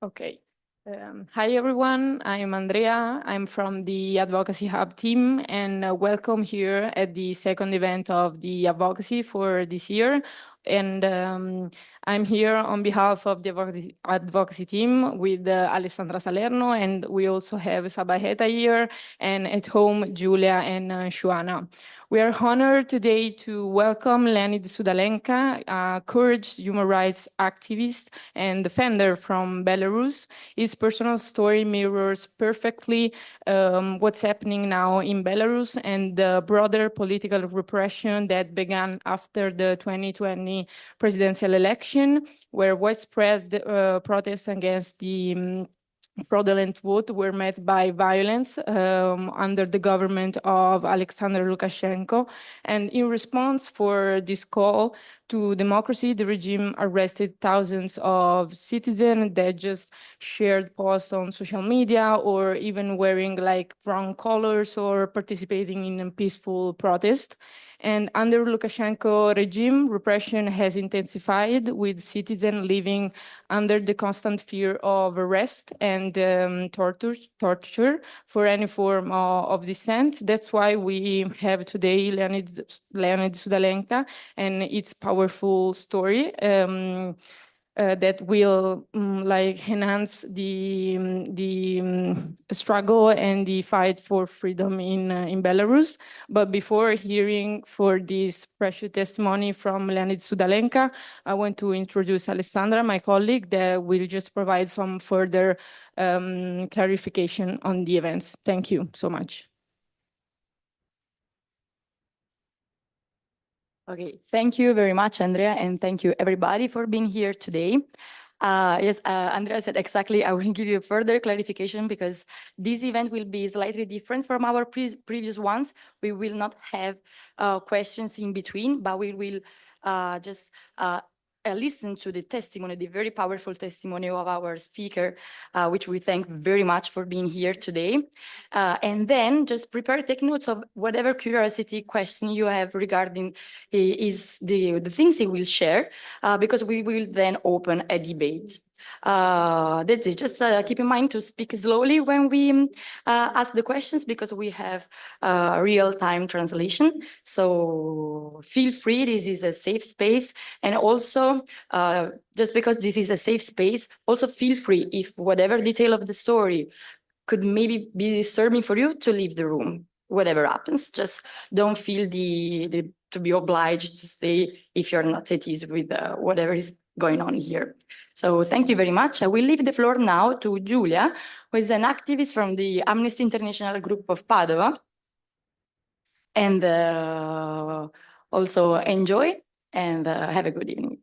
Okay. Hi, everyone. I'm Andrea. I'm from the Advocacy Hub team, and welcome here at the second event of the Advocacy for this year. And I'm here on behalf of the advocacy team with Alessandra Salerno, and we also have Sabaheta here, and at home, Julia and Shuana. We are honored today to welcome Leanid Sudalenka, a courage human rights activist and defender from Belarus. His personal story mirrors perfectly what's happening now in Belarus and the broader political repression that began after the 2020 presidential election, where widespread protests against the fraudulent vote were met by violence under the government of Alexander Lukashenko. And in response for this call to democracy, the regime arrested thousands of citizens that just shared posts on social media or even wearing like wrong colors or participating in a peaceful protest. And under Lukashenko regime, repression has intensified with citizens living under the constant fear of arrest and torture for any form of dissent. That's why we have today Leanid Sudalenka and its powerful story. That will like enhance the struggle and the fight for freedom in Belarus. But before hearing for this precious testimony from Leanid Sudalenka, I want to introduce Alessandra, my colleague, that will just provide some further clarification on the events. Thank you so much. Okay, thank you very much, Andrea, and thank you everybody for being here today. Yes, Andrea said exactly, I will give you further clarification because this event will be slightly different from our previous ones. We will not have questions in between, but we will just listen to the testimony, the very powerful testimony of our speaker, which we thank very much for being here today. And then just prepare, take notes of whatever curiosity question you have regarding is the things he will share, because we will then open a debate. That's it. Just keep in mind to speak slowly when we ask the questions because we have real-time translation. So feel free, this is a safe space. And also, just because this is a safe space, also feel free if whatever detail of the story could maybe be disturbing for you to leave the room. Whatever happens, just don't feel to be obliged to stay if you're not at ease with whatever is going on here. So thank you very much. I will leave the floor now to Julia, who is an activist from the Amnesty International Group of Padova. And also enjoy and have a good evening.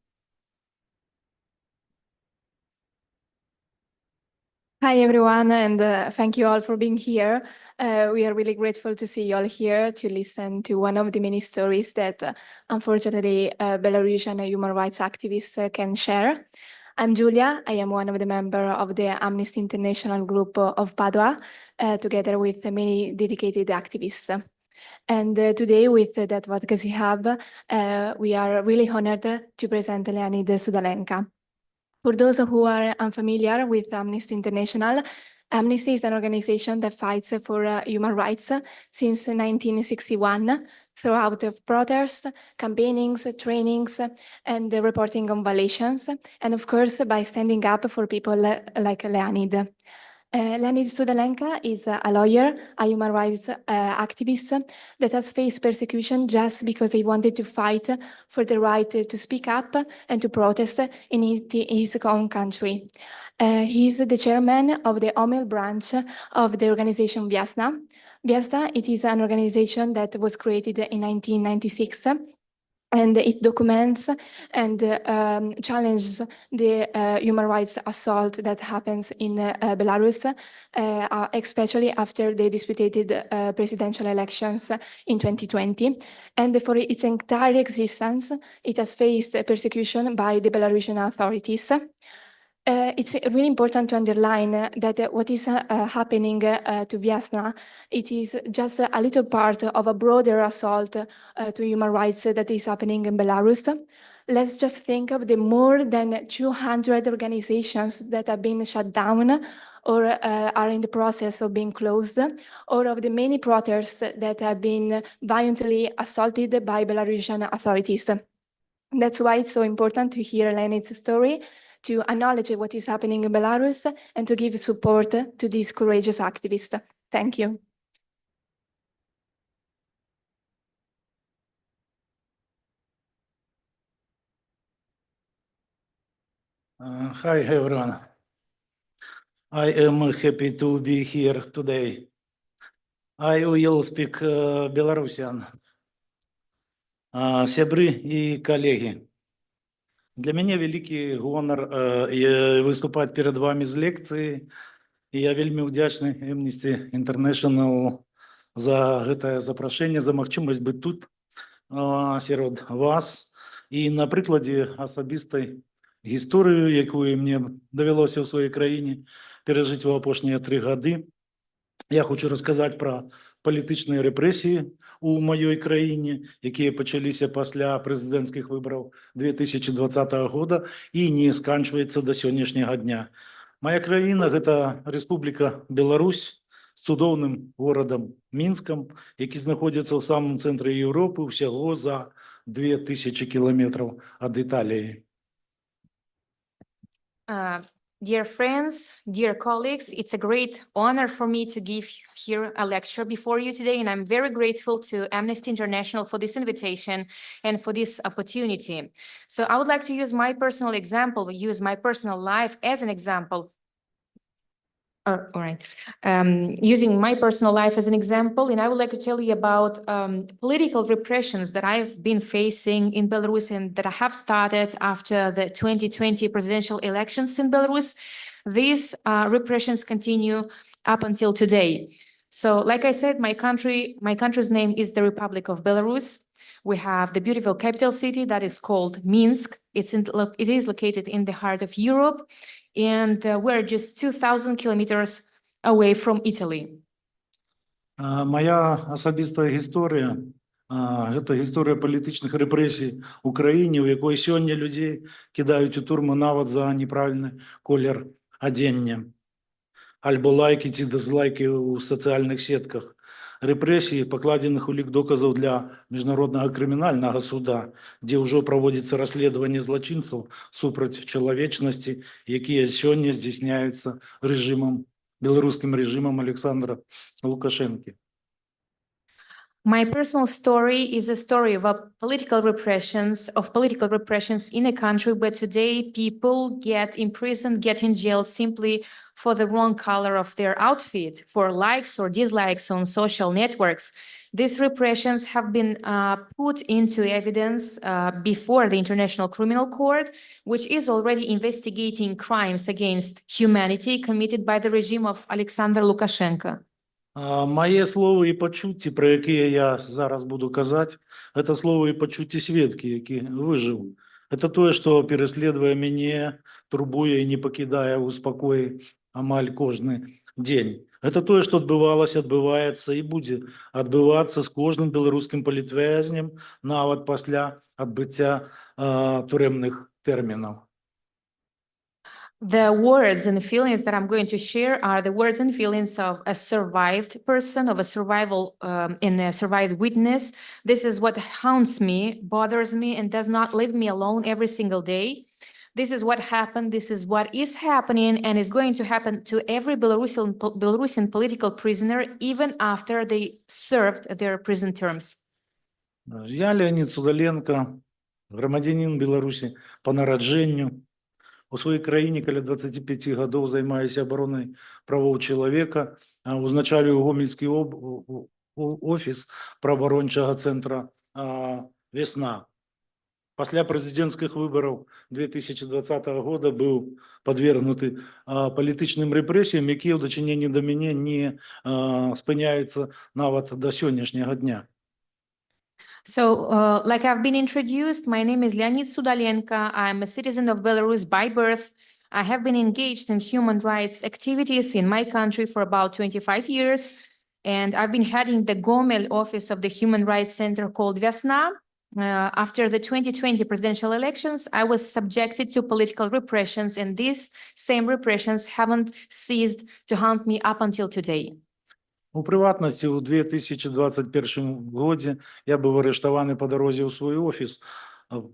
Hi, everyone, and thank you all for being here. We are really grateful to see you all here to listen to one of the many stories that, unfortunately, Belarusian human rights activists can share. I'm Julia. I am one of the members of the Amnesty International Group of Padua, together with many dedicated activists. And today, with the Advocacy Hub, we are really honored to present Leanid Sudalenka. For those who are unfamiliar with Amnesty International, Amnesty is an organization that fights for human rights since 1961 throughout protests, campaignings, trainings, and reporting on violations, and of course by standing up for people like Leanid. Leanid Sudalenka is a lawyer, a human rights activist that has faced persecution just because he wanted to fight for the right to speak up and to protest in his own country. He is the chairman of the Homieĺ branch of the organization Viasna. Viasna, it is an organization that was created in 1996. And it documents and challenges the human rights assault that happens in Belarus, especially after the disputed presidential elections in 2020. And for its entire existence, it has faced persecution by the Belarusian authorities. It's really important to underline that what is happening to Viasna, it is just a little part of a broader assault to human rights that is happening in Belarus. let's just think of the more than 200 organizations that have been shut down or are in the process of being closed, or of the many protests that have been violently assaulted by Belarusian authorities. That's why it's so important to hear Leanid's story, to acknowledge what is happening in Belarus, and to give support to these courageous activists. Thank you. Hi, everyone. I am happy to be here today. I will speak Belarusian. Сябры и коллеги, для меня великий гонор выступать перед вами з лекцыі. І я вельмі ўдзячны Amnesty International за гэтае запрашэнне, за магчымасць быць тут сярод вас. І на прыкладзе асабістай гісторыю, якую мне давялося ў сваёй краіне перажыць у апошнія 3 гады, я хочу расказаць пра палітычныя рэпрэсіі у маёй краіне, якія пачаліся пасля прэзідэнцкіх выбараў 2020 года і не сканчваецца да сённяшняга дня. Моя краіна – гэта Рэспубліка Беларусь з цудоўным горадам Мінскам, які знаходзіцца ў самым цэнтры Еўропы, усяго за 2000 кіламетраў ад Італіі. Dear friends, dear colleagues, it's a great honor for me to give here a lecture before you today, and I'm very grateful to Amnesty International for this invitation and for this opportunity. So I would like to use my personal example, use my personal life as an example. All right. Using my personal life as an example, and I would like to tell you about political repressions that I've been facing in Belarus and that I have started after the 2020 presidential elections in Belarus. These repressions continue up until today. So, like I said, my country's name is the Republic of Belarus. We have the beautiful capital city that is called Minsk. It is located in the heart of Europe. And we're just 2,000 kilometers away from Italy. Моя асабістая гісторыя – гэта гісторыя палітычных рэпрэсій у краіне, у якой сёння людзей кідаюць у турму нават за неправільны колер адзення, альбо лайкі ці дызлайкі ў сацыяльных сетках. Рэпрэсіі, пакладзеных у лік доказаў для міжнароднага крымінальнага суда, дзе ўжо праводзіцца расследаванне злачынцаў супраць чалавечнасці, якія сёння здзяйсняюцца беларускім рэжымам Александра Лукашэнкі. My personal story is a story of political repressions in a country where today people get imprisoned, get in jail simply for the wrong color of their outfit, for likes or dislikes on social networks. These repressions have been put into evidence before the International Criminal Court, which is already investigating crimes against humanity committed by the regime of Alexander Lukashenko. Мае словы і пачуцці, пра якія я зараз буду казаць, гэта словы і пачуцці сведкі, які выжыў. Это тое, што пераследуе мяне, турбуе і не пакідае ў спакоі амаль кожны дзень. Это тое, што адбывалася, адбываецца і будзе адбывацца з кожным беларускім палітвязнем, нават пасля адбыцця турэмных тэрмінаў. The words and feelings that I'm going to share are the words and feelings of a survived person, of a survived witness. This is what haunts me, bothers me, and does not leave me alone every single day. This is what happened, this is what is happening, and is going to happen to every Belarusian political prisoner, even after they served their prison terms. Я Leanid Sudalenka, грамадзянін Беларусі па нараджэнню. У сваёй краіне каля 25 гадоў займаюся абаронай правоў чалавека, узначалюю гомельскі офіс праваабарончага цэнтра «Весна». Пасля прэзідэнцкіх выбараў 2020 года быў падвергнуты палітычным рэпрэсіям, якія ў дачыненні да мяне не спыняюцца нават да сённяшняга дня. So, like I've been introduced, my name is Leanid Sudalenka. I'm a citizen of Belarus by birth. I have been engaged in human rights activities in my country for about 25 years. And I've been heading the Homieĺ office of the Human Rights Center called Viasna. after the 2020 presidential elections, I was subjected to political repressions, and these same repressions haven't ceased to haunt me up until today. У приватності, у 2021 році я був арештований по дорозі у свій офіс,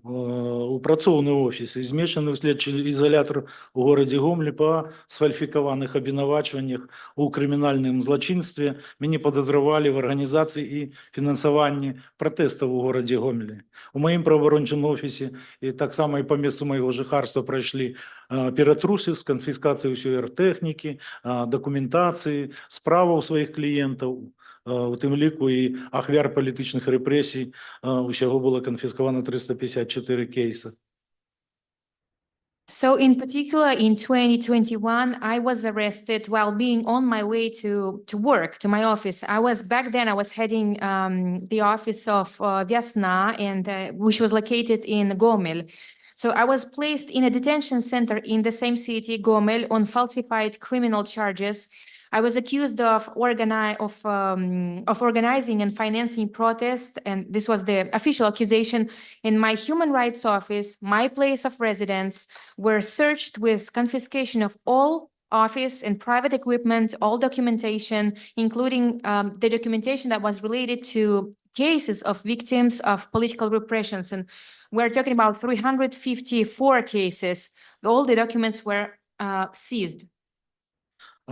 у працовний офіс, і змішаний в слідчий ізолятор у городі Гомлі по сфальсифікованих обвинуваченнях у кримінальному злочинстві. Мені підозрювали в організації і фінансуванні протестів у городі Гомлі. У моїм правоохоронному офісі і так само і по місцю моєго жихарства пройшли перетруси з конфіскацією всієї техніки, документації, справи у своїх клієнтів, у тим ліку і ахвяр політичних репресій. Усього було конфісковано 354 кейси. So in particular, in 2021, I was arrested while being on my way to work, to my office. Back then I was heading the office of Viasna, which was located in Homieĺ. So I was placed in a detention center in the same city, Homieĺ, on falsified criminal charges. I was accused of organizing and financing protests, and this was the official accusation. In my human rights office, my place of residence were searched with confiscation of all office and private equipment, all documentation, including the documentation that was related to cases of victims of political repressions. And we're talking about 354 cases. All the documents were seized.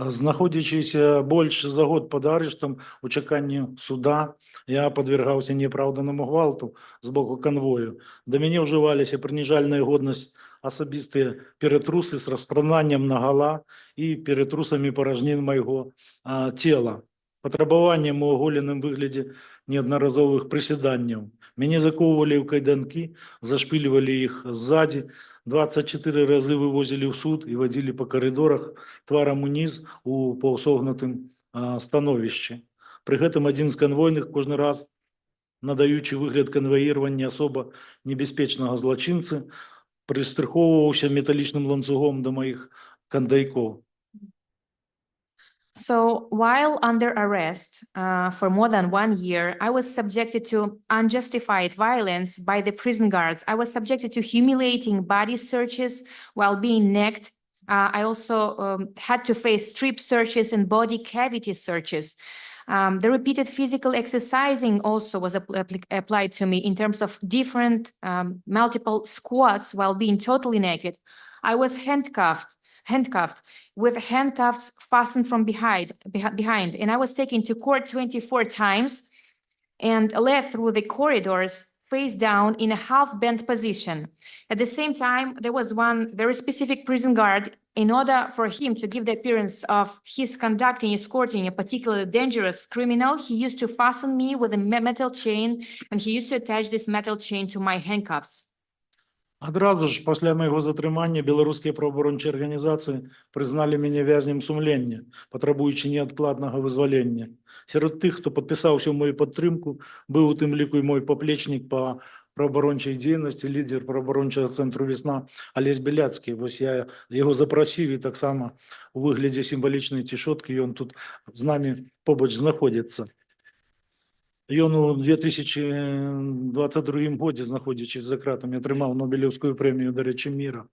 Знаходячись більше за год під арештом у чеканні суда, я підвергався неоправданому гвалту з боку конвою. До мене вживалися принижальна годність особисті перетруси з розпрананням нагола і перетрусами порожнин моєго тіла, потребуванням у оголеному вигляді неодноразових присіданнів. Мене заковували в кайданки, зашпилювали їх ззаді, 24 рази вивозили в суд і водили по коридорах тваром униз у полусогнутим становищі. При этом один з конвойних кожен раз, надаючи вигляд конвоїрування особо небезпечного злочинця, пристраховувався металічним ланцюгом до моїх кандайков. So while under arrest for more than 1 year, I was subjected to unjustified violence by the prison guards. I was subjected to humiliating body searches while being necked. I also had to face strip searches and body cavity searches. The repeated physical exercising also was applied to me in terms of different multiple squats while being totally naked. I was handcuffed with handcuffs fastened from behind, and I was taken to court 24 times and led through the corridors face down in a half-bent position. At the same time, there was one very specific prison guard. In order for him to give the appearance of his conducting, escorting a particularly dangerous criminal, he used to fasten me with a metal chain, and he used to attach this metal chain to my handcuffs. Одразу ж після моєго затримання білоруські правоохоронні організації признали мене в'язнем сумління, потребуючи невідкладного визволення. Серед тих, хто підписався в мою підтримку, був у тим ліку і мій поплічник по правоохоронній діяльності, лідер правоохоронного центру «Весна» Олесь Беляцький. Ось я його запросив і так само у вигляді символічної тішотки, і він тут з нами побач знаходиться. Ён у 2022 году, знаходячись за кратами, отримав Нобелівську премію, до речі, міра.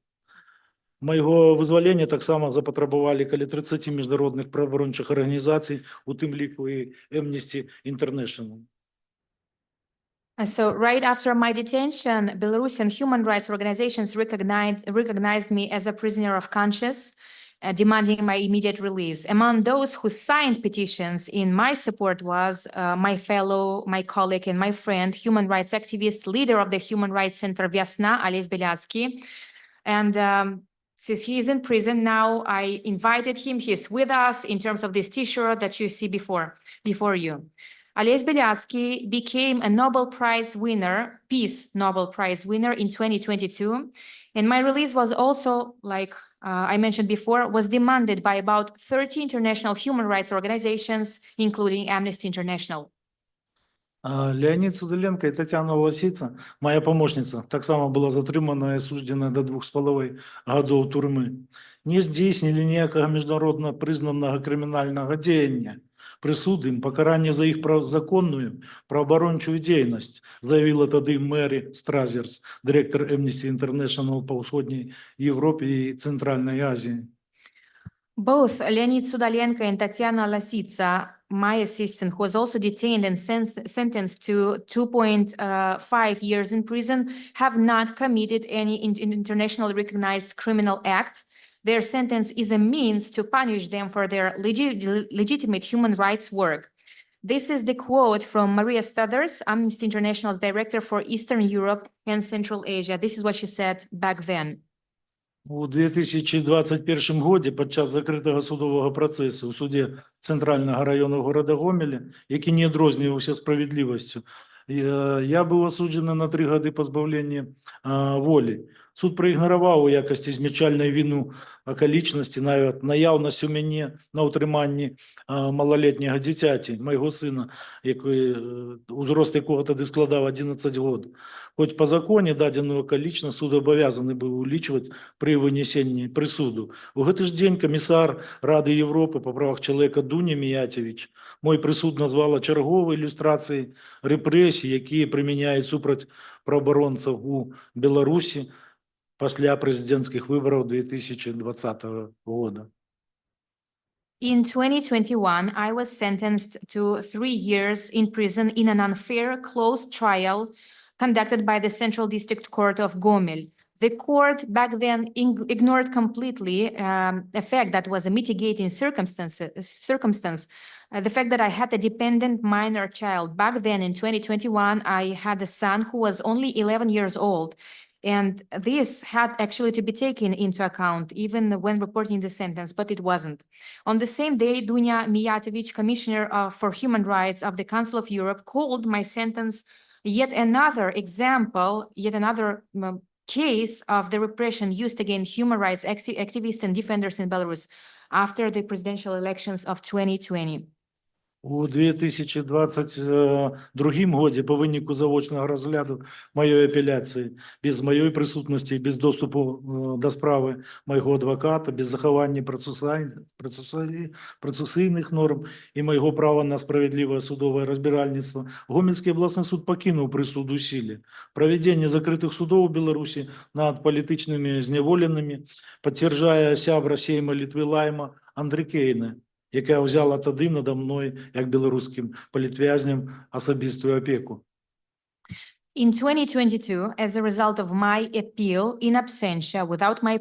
Моєго визволення так само запотребували каля 30 міжнародних правоохоронних організацій, у тим ліку і Amnesty International. So right after my detention, Belarusian human rights organizations recognized me as a prisoner of conscience, demanding my immediate release. Among those who signed petitions in my support was my colleague and my friend, human rights activist, leader of the Human Rights Center Viasna, Олесь Беляцкий. And since he is in prison now, I invited him. He's with us in terms of this T-shirt that you see before you. Олесь Беляцкий became a Nobel Prize winner, Peace Nobel Prize winner in 2022. And my release was also, like I mentioned before, was demanded by about 30 international human rights organizations, including Amnesty International. Леонид Судаленка и Татьяна Лосица, моя помощница, так само была затримана и осуждена до 2,5 годов тюрьмы. Не здійснили ніякого міжнародно признаного кримінального діяння. присуд им покарання за їх законну правооборончу діяльність, заявила тоді Мері Стразерс, директор Amnesty International по Сходній Європі і Центральній Азії. Both Leanid Sudalenka and Tatiana Lasica, my assistant, who was also detained and sentenced to 2.5 years in prison, have not committed any internationally recognized criminal act. Their sentence is a means to punish them for their legitimate human rights work. This is the quote from Maria Stuthers, Amnesty International's director for Eastern Europe and Central Asia. This is what she said back then. У 2021 годі під час закритого судового процесу у суді Центрального району города Гомеля, який не відрознювався справедливістю, я був осуджений на 3 роки позбавлення волі. Суд проігнорував у якості змічальної вину околічності, навіть наявність у мене на утриманні малолітнього дитяті, моєго сина, узрост якого тоді складав 11 років. Хоч по законі дадену околічність суд обов'язаний був улічувати при винесенні присуду. У цей ж день комісар Ради Європи по правах чоловіка Дуня Міятєвич мой присуд назвала черговою ілюстрацією репресій, які приміняють супроти правооборонців у Білорусі після президентських виборів 2020 року. In 2021, I was sentenced to 3 years in prison in an unfair closed trial conducted by the Central District Court of Homieł. The court back then ignored completely a fact that was a mitigating circumstance, the fact that I had a dependent minor child. Back then in 2021, I had a son who was only 11 years old. And this had actually to be taken into account even when reporting the sentence, but it wasn't. On the same day, Dunya Mijatovic, Commissioner for Human Rights of the Council of Europe, called my sentence yet another example, yet another case of the repression used against human rights activists and defenders in Belarus after the presidential elections of 2020. У 2022 годі по виніку заочного розгляду моєї апеляції, без моєї присутності, без доступу до справи моєго адвоката, без заховання процесуальних норм і моєго права на справедливе судове розбиральництво, Гомельський обласний суд покинув присуд у силі. Проведення закритих судів у Білорусі над політичними зневоленими підтверджує сябра Сейма Литви Лайма Андрікейне, яка взяла тоді надо мною, як білоруським політв'язням, особисту опіку. In 2022, as a result of my appeal in absentia, without my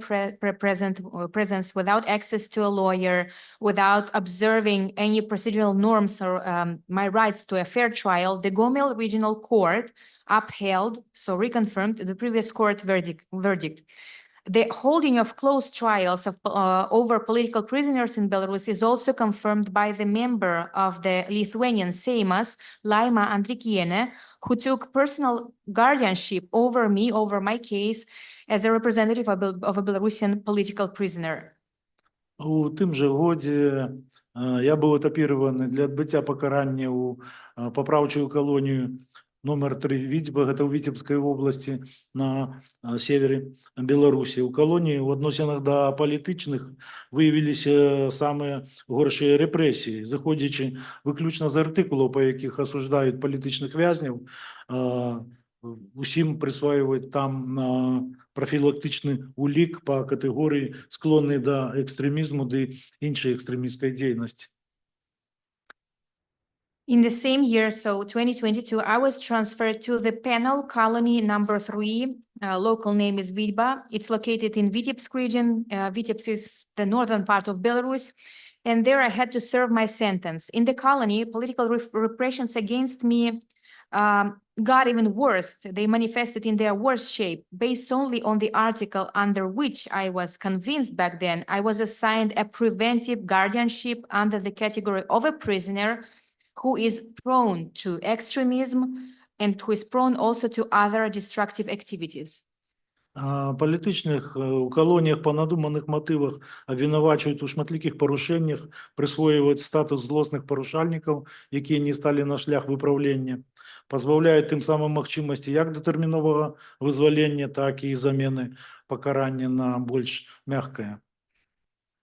presence, without access to a lawyer, without observing any procedural norms or my rights to a fair trial, the Homieł Regional Court upheld, so reconfirmed, the previous court verdict. The holding of closed trials over political prisoners in Belarus is also confirmed by the member of the Lithuanian Seimas, Laima Andrikienė, who took personal guardianship over me, over my case, as a representative of a Belarusian political prisoner. У тим же годі я був етапірований для відбуття покарання у поправчу колонію номер 3 Витебска, это в Витебской области на севере Беларуси. У колонии в отношеннях до політичних виявились самые горші репресії, заходячи виключно з артикулів, по яких осуждають політичних в'язнів, усім присваюють там профілактичний улік по категорії склонний до екстремізму, до іншої екстремістської діяльності. In the same year, so 2022, I was transferred to the penal colony number 3. Local name is Vidba. It's located in Vitebsk region. Vitebsk is the northern part of Belarus. And there I had to serve my sentence. In the colony, political repressions against me got even worse. They manifested in their worst shape, based only on the article under which I was convinced back then I was assigned a preventive guardianship under the category of a prisoner who is prone to extremism and who is prone also to other destructive activities. Політичних у колоніях по надуманих мотивах обвинувачують у шматликих порушеннях, присвоюють статус злосних порушальників, які не стали на шлях виправлення, позбавляють тим самим можливості як детермінового визволення, так і заміни покарання на більш м'яке.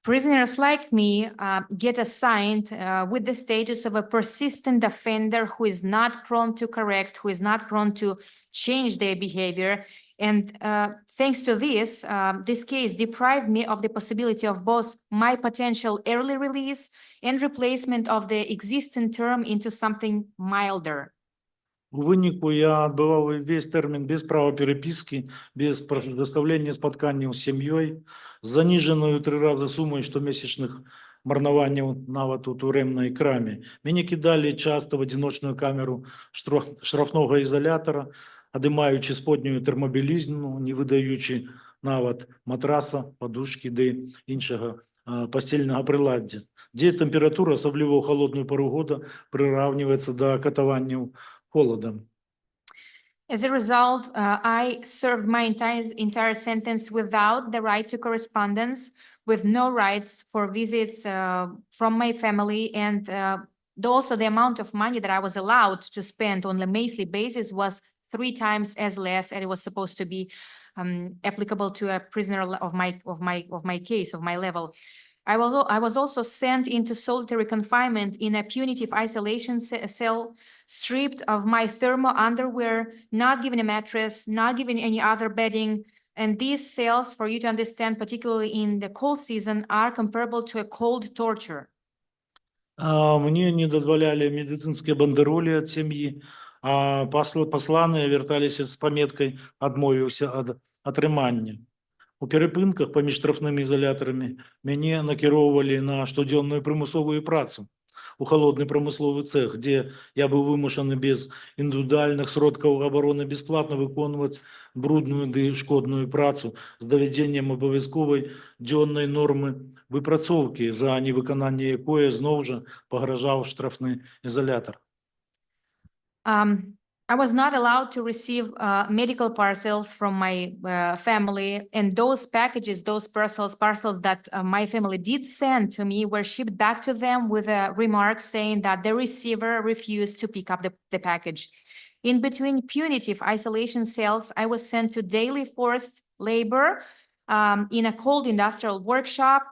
Prisoners like me get assigned with the status of a persistent offender who is not prone to correct, who is not prone to change their behavior. And thanks to this, this case deprived me of the possibility of both my potential early release and replacement of the existing term into something milder. В вынику я отбывал весь термин без права переписки, без предоставления споткания с семьей, з заниженою 3 рази сумою щомісячних марнувань навіть у тюремній крамі. Мені кидали часто в одиночну камеру штрафного ізолятора, одимаючи сподню термобілізну, не видаючи навіть матраса, подушки та іншого постільного приладдя, де температура, особливо у холодну пору года, приравнюється до катування холодом. As a result, I served my entire sentence without the right to correspondence, with no rights for visits from my family, and also the amount of money that I was allowed to spend on a monthly basis was 3 times as less, and it was supposed to be applicable to a prisoner of my case, of my level. I was also sent into solitary confinement in a punitive isolation cell, stripped of my thermal underwear, not given a mattress, not given any other bedding. And these cells, for you to understand, particularly in the cold season, are comparable to a cold torture. Мне не дозволяли медицинские бандероли от семьи, а посланые вертались з пометкой «Адмовився ад атрымання». У перепынках паміж штрафнымі ізалятарамі мяне накіроўвалі на штодзённую прымусовую працу у холодны прамысловы цэх, дзе я быў вымушаны без індывідуальных сродкаў абароны бясплатна выконваць брудную ды шкодную працу з давядзеннем абавязковай дзённай нормы выпрацоўкі, за невыкананне якое зноў жа пагражаў штрафны ізалятар. I was not allowed to receive medical parcels from my family, and those packages, those parcels that my family did send to me were shipped back to them with a remark saying that the receiver refused to pick up the package. In between punitive isolation cells, I was sent to daily forced labor in a cold industrial workshop,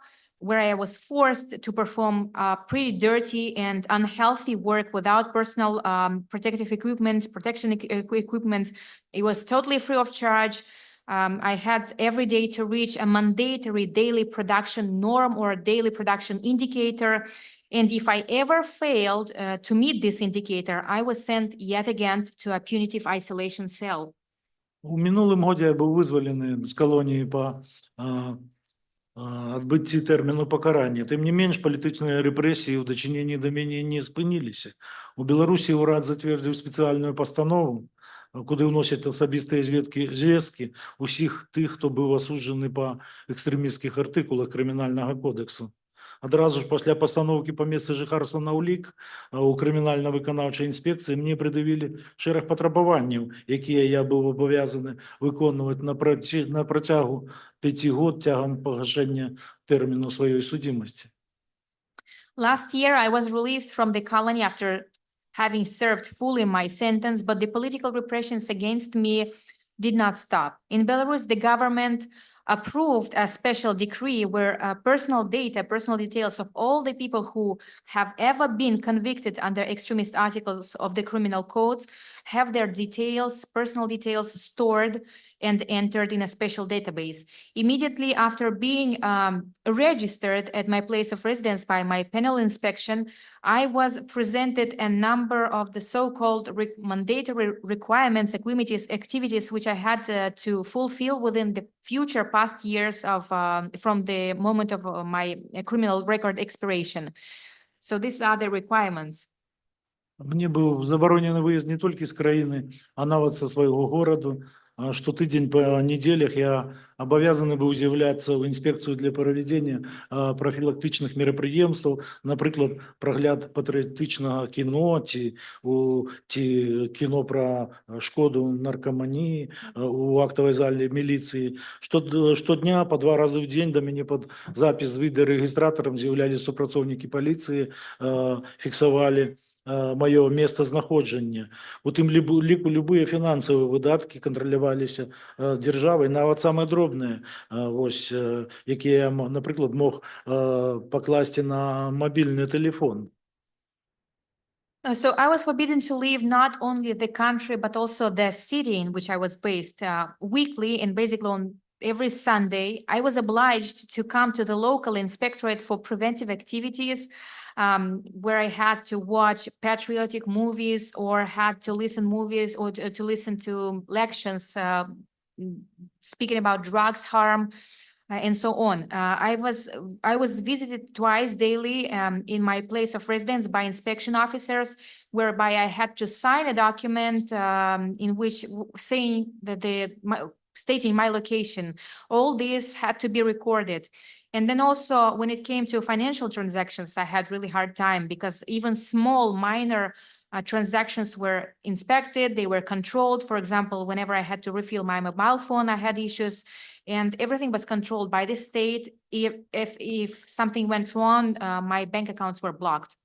where I was forced to perform pretty dirty and unhealthy work without personal protective equipment, protection equipment. It was totally free of charge. I had every day to reach a mandatory daily production norm or a daily production indicator. And if I ever failed to meet this indicator, I was sent yet again to a punitive isolation cell. У мінулым годзе я быў вызвалены з калоніі па адбыцці тэрміну пакарання. Тым не менш, палітычныя рэпрэсіі ў дачыненні да мяне не спыніліся. У Беларусі ўрад зацвердзіў спецыяльную пастанову, куды ўносяць асабістыя звесткі усіх тых, хто быў асуджаны па экстрэмісцкіх артыкулах крымінальнага кодексу. Адразу ж пасля пастаноўкі па месцы жыхарства на ўлік у крымінальна-выканаўчай інспекцыі мне прыдавілі шэраг патрабаванняў, якія я быў абавязаны выконваць на працягу 5 год цягам пагашэння тэрміну сваёй судзімасці. Last year, I was released from the colony after having served fully my sentence, but the political repressions against me did not stop. In Belarus, the government approved a special decree where personal details of all the people who have ever been convicted under extremist articles of the criminal codes have their personal details stored and entered in a special database. Immediately after being registered at my place of residence by my penal inspection, I was presented a number of the so-called mandatory requirements, activities which I had to fulfill within the future past years of from the moment of my criminal record expiration. So these are the requirements. Мне быў забаронены выезд не толькі з краіны, а нават са свайго гораду. Штотыдзень па нядзелях я абавязаны быў з'яўляцца ў інспекцыю для правядзення профілактычных мерапрыемстваў, напрыклад, прагляд патрыятычнага кіно ці кіно пра шкоду наркаманіі у актавай зале міліцыі. Штодня па 2 разы ў дзень да мяне пад запіс з відэарэгістратарам з'яўляліся супрацоўнікі паліцыі, фіксавалі маё месцазнаходжанне. У тым ліку любыя фінансавыя выдаткі кантраляваліся дзяржавай, нават самыя дробныя, вось, якія я, напрыклад, мог пакласці на мабільны тэлефон. So I was forbidden to leave not only the country, but also the city in which I was based. Weekly and basically on every Sunday, I was obliged to come to the local inspectorate for preventive activities, where I had to watch patriotic movies or had to listen movies or to listen to lectures speaking about drugs harm. And so on. I was visited twice daily in my place of residence by inspection officers, whereby I had to sign a document in which saying that stating my location. All this had to be recorded. And then also when it came to financial transactions, I had really hard time because even small minor transactions were inspected, they were controlled. For example, whenever I had to refill my mobile phone, I had issues. And everything was controlled by the state. If something went wrong, my bank accounts were blocked.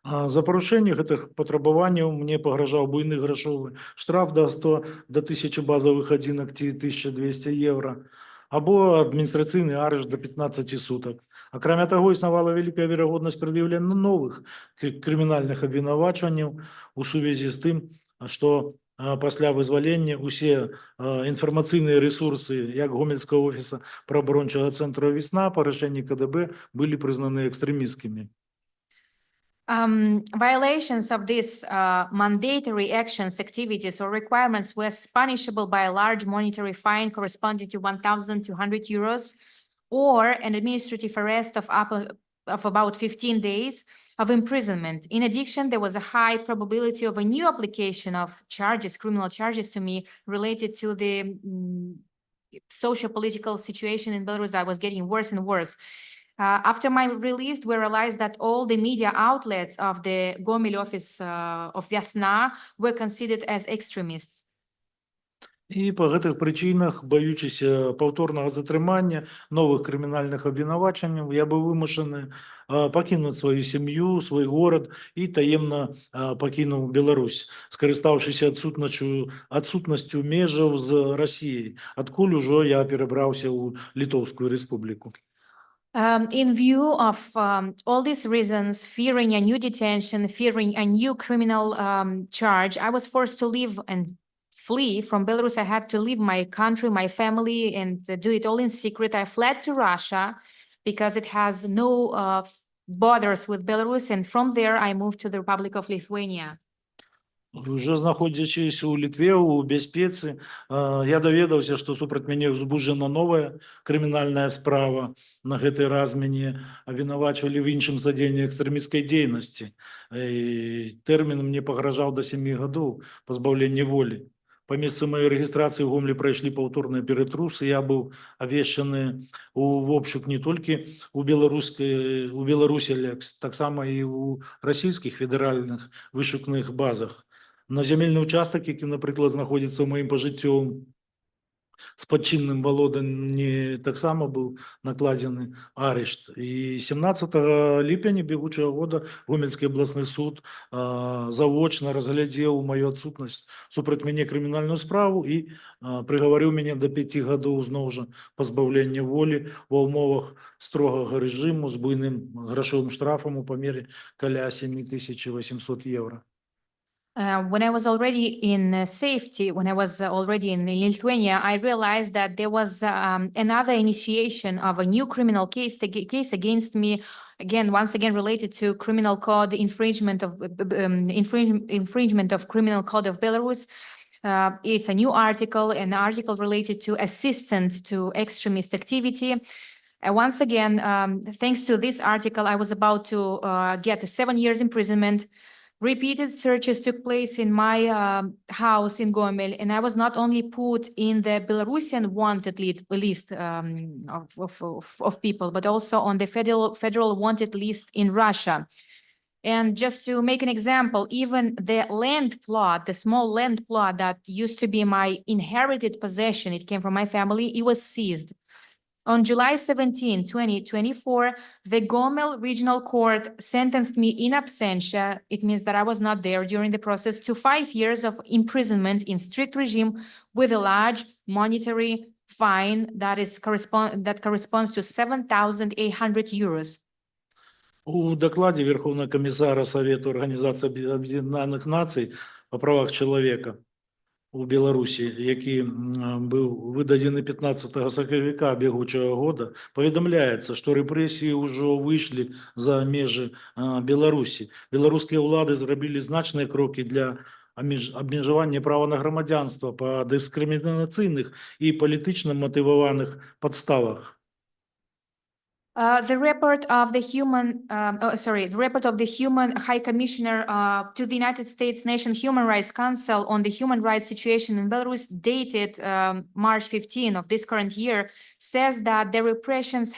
За парушэнне гэтых патрабаванняў мне пагражаў буйны грашовы штраф да 100 до 1000 базовых адзінак ці 1200 евро, або адміністрацыйны арышт до 15 сутак. Акрамя таго, існавала вялікая верагоднасць прад'яўлення новых крымінальных абвінавачванняў у сувязі з тым, што пасля вызвалення усе інфармацыйныя рэсурсы як гомельскага офіса праваабарончага цэнтру «Весна» па рашэнні КДБ былі прызнаны экстрэмісцкімі. Violations of these mandatory actions, activities, or requirements were punishable by a large monetary fine corresponding to 1,200 euros or an administrative arrest of about 15 days of imprisonment. In addition, there was a high probability of a new application of charges, criminal charges to me related to the socio-political situation in Belarus that was getting worse and worse. After my release, we realized that all the media outlets of the Homieĺ office of Viasna were considered as extremists. І па гэтых прычынах, баючыся паўторнага затрымання, новых крымінальных абвінавачанняў, я быў вымушаны пакінуць сваю сям'ю, свой горад і таемна пакінуў Беларусь, скарыстаўшыся адсутнасцю межаў з Расіяй, адкуль ужо я перабраўся ў Літоўскую рэспубліку. In view of all these reasons, fearing a new detention, fearing a new criminal charge, I was forced to leave and flee from Belarus. I had to leave my country, my family, and do it all in secret. I fled to Russia because it has no borders with Belarus, and from there I moved to the Republic of Lithuania. Уже знаходзячись у Літве, у бяспецы, я даведаўся, што супраць мяне ўзбуджана новая крымінальная справа. На гэты раз мяне абвінавачвалі в іншым садзенні экстрэмісцкай дзейнасці. Тэрмін мне пагражаў до 7 гадоў пазбаўлення волі. Па месцы маёй рэгістрацыі ў Гомлі прайшлі паўторныя ператрусы. Я быў абвешчаны ў обшук не толькі у Беларусі, але таксама і ў расійскіх федэральных вышукных базах. На зямельны участак, які, напрыклад, знаходзіцца ў маім пажыццёвым спадчынным валоданні, таксама быў накладзены арышт. І 17 ліпеня бегучага года Гомельскі абласны суд завочна разглядзеў маю адсутнасць супраць мяне крымінальную справу і прыгаварыў мяне да 5 гадоў зноў жа пазбаўлення волі ва ўмовах строгага рэжыму з буйным грашовым штрафам у памере каля 7800 евро. When I was already in safety, when I was already in Lithuania, I realized that there was another initiation of a new criminal case against me, once again related to criminal code infringement of criminal code of Belarus. It's a new article, an article related to assistant to extremist activity. Once again, thanks to this article, I was about to get 7 years imprisonment. Repeated searches took place in my house in Homieł, and I was not only put in the Belarusian wanted list of people, but also on the federal wanted list in Russia. And just to make an example, even the land plot, the small land plot that used to be my inherited possession, it came from my family, it was seized. On July 17, 2024, the Homieł Regional Court sentenced me in absentia. It means that I was not there during the process to 5 years of imprisonment in strict regime with a large monetary fine that corresponds to 7,800 euros. У докладе Верховного комиссара Совета Организации Объединенных Наций по правах человека у Беларусі, який був виданий 15 сакавіка бегучого года, повідомляється, що репресії вже вийшли за межі Білорусі. Білоруські влади зробили значні кроки для обмежування права на громадянство по дискримінаційних і політично мотивованих підставах. The report of the Human High Commissioner to the United States National Human Rights Council on the human rights situation in Belarus, dated March 15 of this current year, says that the repressions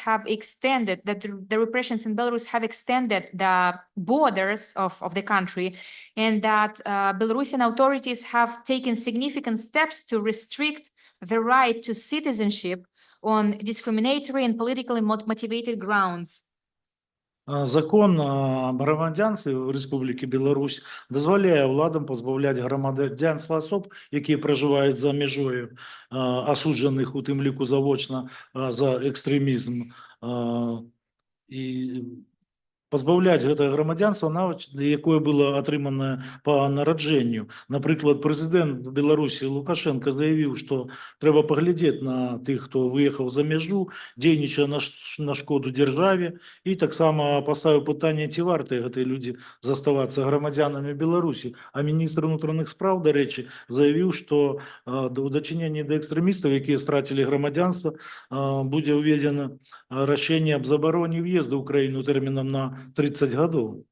in Belarus have extended the borders of the country, and that Belarusian authorities have taken significant steps to restrict the right to citizenship on discriminatory and politically motivated grounds. Закон о громадянстві в Республіці Білорусь дозволяє владам позбавляти громадянства особ, які проживають за межою, осуджених у тим ліку заочно за екстремізм, і позбавляти гэта громадянства, якое было атрыманае по нараджэнню. Напрыклад, прэзідэнт Беларусі Лукашенко заявіў, што трэба паглядзець на тых, хто выехаў за мяжу, дзейнічае на шкоду дзяржаве, і таксама паставіў пытанне, ці вартыя гэтыя людзі заставацца грамадзянамі Беларусі. А міністр унутраных спраў, дарэчы, заявіў, што ў дачыненні да экстрэмістаў, якія страцілі грамадзянства, будзе ўведзена рашэнне аб забароне ўезду ў краіну тэрмінам на 30 годов.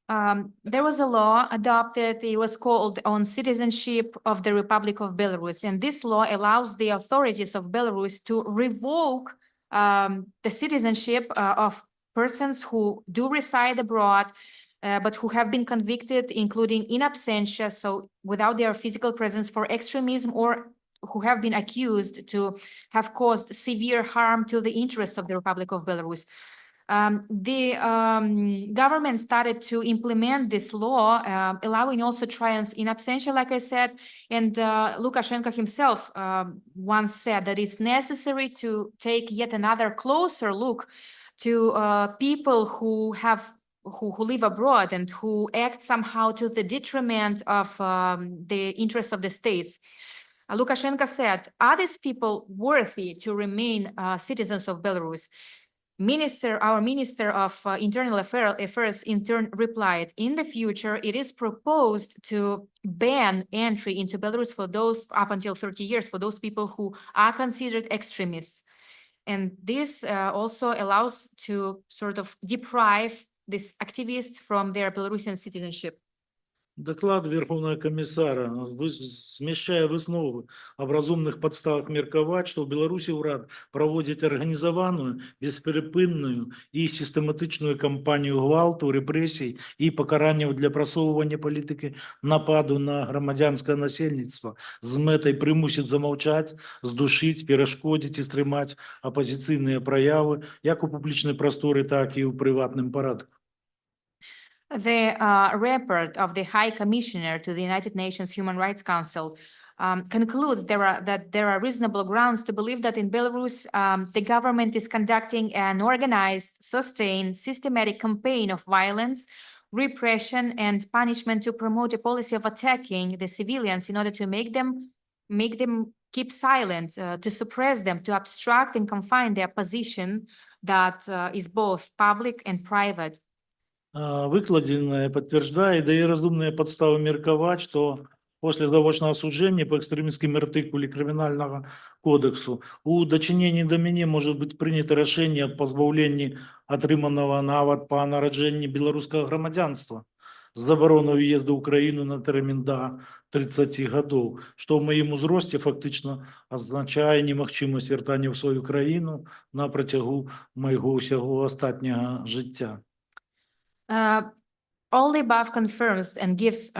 There was a law adopted, it was called on citizenship of the Republic of Belarus. And this law allows the authorities of Belarus to revoke the citizenship of persons who do reside abroad, but who have been convicted, including in absentia, so without their physical presence, for extremism, or who have been accused to have caused severe harm to the interests of the Republic of Belarus. The government started to implement this law, allowing also trials in absentia, like I said, and Lukashenko himself once said that it's necessary to take yet another closer look to people who live abroad and who act somehow to the detriment of the interests of the states. Lukashenko said, are these people worthy to remain citizens of Belarus? Our Minister of Internal Affairs in turn replied, in the future, it is proposed to ban entry into Belarus for those up until 30 years, for those people who are considered extremists. And this also allows to sort of deprive these activists from their Belarusian citizenship. Доклад Верховного комиссара змяшчае высновы аб разумных падставах меркаваць, што ў Беларусі ўрад праводзіць арганізаваную, бесперапынную і сістэматычную кампанію гвалту, рэпрэсій і пакаранняў для прасоўвання палітыкі нападу на грамадзянскае насельніцтва з мэтай прымусіць замаўчаць, здушыць, перашкодзіць і стрымаць апазіцыйныя праявы як у публічнай прасторы, так і ў прыватным парадку. The report of the High Commissioner to the United Nations Human Rights Council concludes that there are reasonable grounds to believe that in Belarus, the government is conducting an organized, sustained, systematic campaign of violence, repression, and punishment to promote a policy of attacking the civilians in order to make them keep silent, to suppress them, to obstruct and confine their position that is both public and private. Выкладзенае падтвярджае, дае разумныя падставы меркаваць, што пасля завочнага асуджэння па экстрэмісцкім артыкуле крымінальнага кодексу у дачыненні да мяне можа быць прынята рашэнне аб пазбаўленні атрыманага нават па нараджэнні беларускага грамадзянства з забаронай уезду ў краіну на тэрмін да 30 гадоў, што ў маім узросце фактычна азначае немагчымасць вяртання ў сваю краіну на працягу майго ўсяго астатняга жыцця. All the above confirms and gives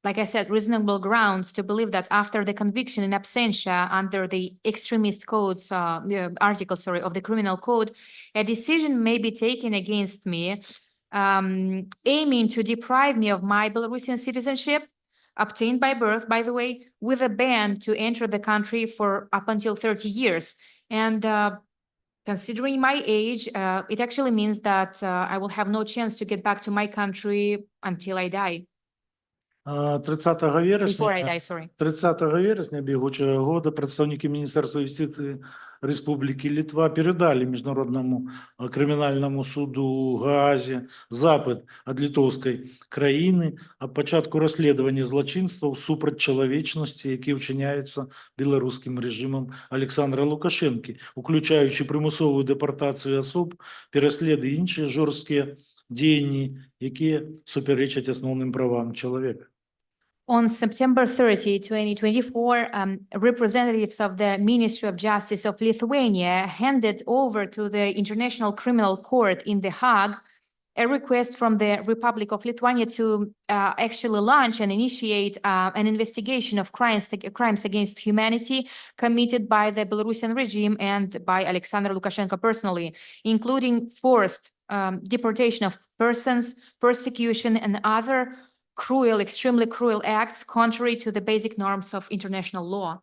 like I said, reasonable grounds to believe that after the conviction in absentia under the extremist codes, article, of the criminal code, a decision may be taken against me, aiming to deprive me of my Belarusian citizenship, obtained by birth, by the way, with a ban to enter the country for up until 30 years. And considering my age, it actually means that I will have no chance to get back to my country until I die. 30 Before I вересня die, sorry. 30 вересня бегучего года представники Министерства юстиции Республики Литва передали Міжнародному кримінальному суду у Гаазі запит ад літоўскай країни о початку розслідування злочинства супроть чоловічності, які вчиняються білоруським режимом Олександра Лукашенки, включаючи примусову депортацію особ, пересліди і інші жорсткі дії, які суперечать основним правам чоловіка. On September 30, 2024, representatives of the Ministry of Justice of Lithuania handed over to the International Criminal Court in The Hague a request from the Republic of Lithuania to actually launch and initiate an investigation of crimes against humanity committed by the Belarusian regime and by Alexander Lukashenko personally, including forced deportation of persons, persecution, and other cruel, extremely cruel acts contrary to the basic norms of international law.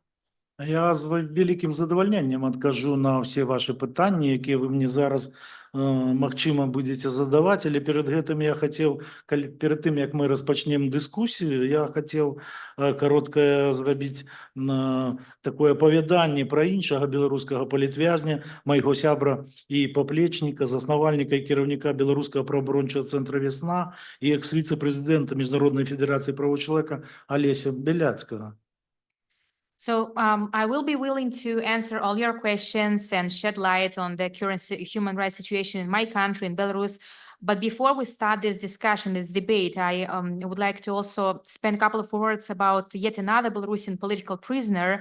Я з великим задовольненням відкажу на всі ваші питання, які ви мені зараз, магчыма, будете задавати. Але перед тим, як ми розпочнемо дискусію, я хотів коротко зробити таке оповідання про іншого білоруського політв'язня, моєго сябра і поплечника, засновальника і керівника Білоруського правооборончого центру «Весна» і екс-віце-президента Міжнародної федерації прав чоловіка Олеся Біляцького. So I will be willing to answer all your questions and shed light on the current human rights situation in my country, in Belarus. But before we start this discussion, this debate, I would like to also spend a couple of words about yet another Belarusian political prisoner,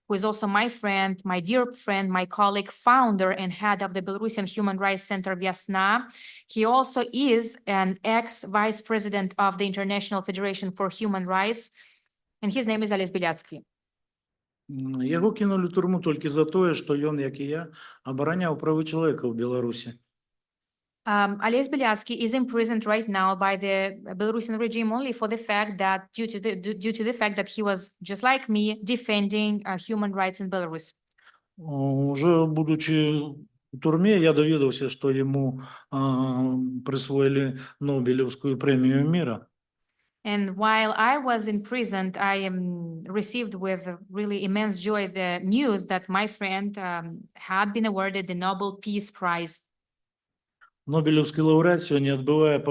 who is also my friend, my dear friend, my colleague, founder and head of the Belarusian Human Rights Center Viasna. He also is an ex-vice president of the International Federation for Human Rights, and his name is Олесь Беляцкий. Його кинули в тюрму тільки за те, що він, як і я, обороняв права чоловіка в Білорусі. Олесь Беляцкий is imprisoned right now by the Belarusian regime only for the fact that due to the fact that he was, just like me, defending human rights in Belarus. Уже будучи в тюрмі, я довідався, що йому присвоїли Нобелівську премію мира. And while I was imprisoned, I received with really immense joy the news that my friend had been awarded the Nobel Peace Prize. Нобелівський лауреат сьогодні відбуває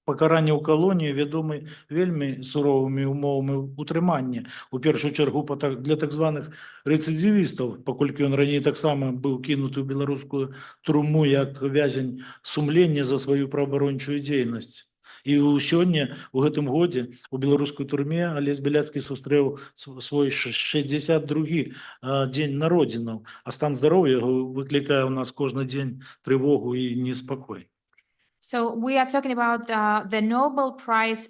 покарання у колонії, відомий вельми суровими умовами утримання. У першу чергу для так званих рецидивістів, оскільки він раніше так само був кинутий у білоруську тюрму як в'язень сумління за свою правооборончу діяльність. І сьогодні, у гэтым годі, у білоруській тюрмі Олесь Біляцький зустрів свій 62-й день народження, а стан здоров'я його викликає у нас кожен день тривогу і неспокій. So we are talking about the Nobel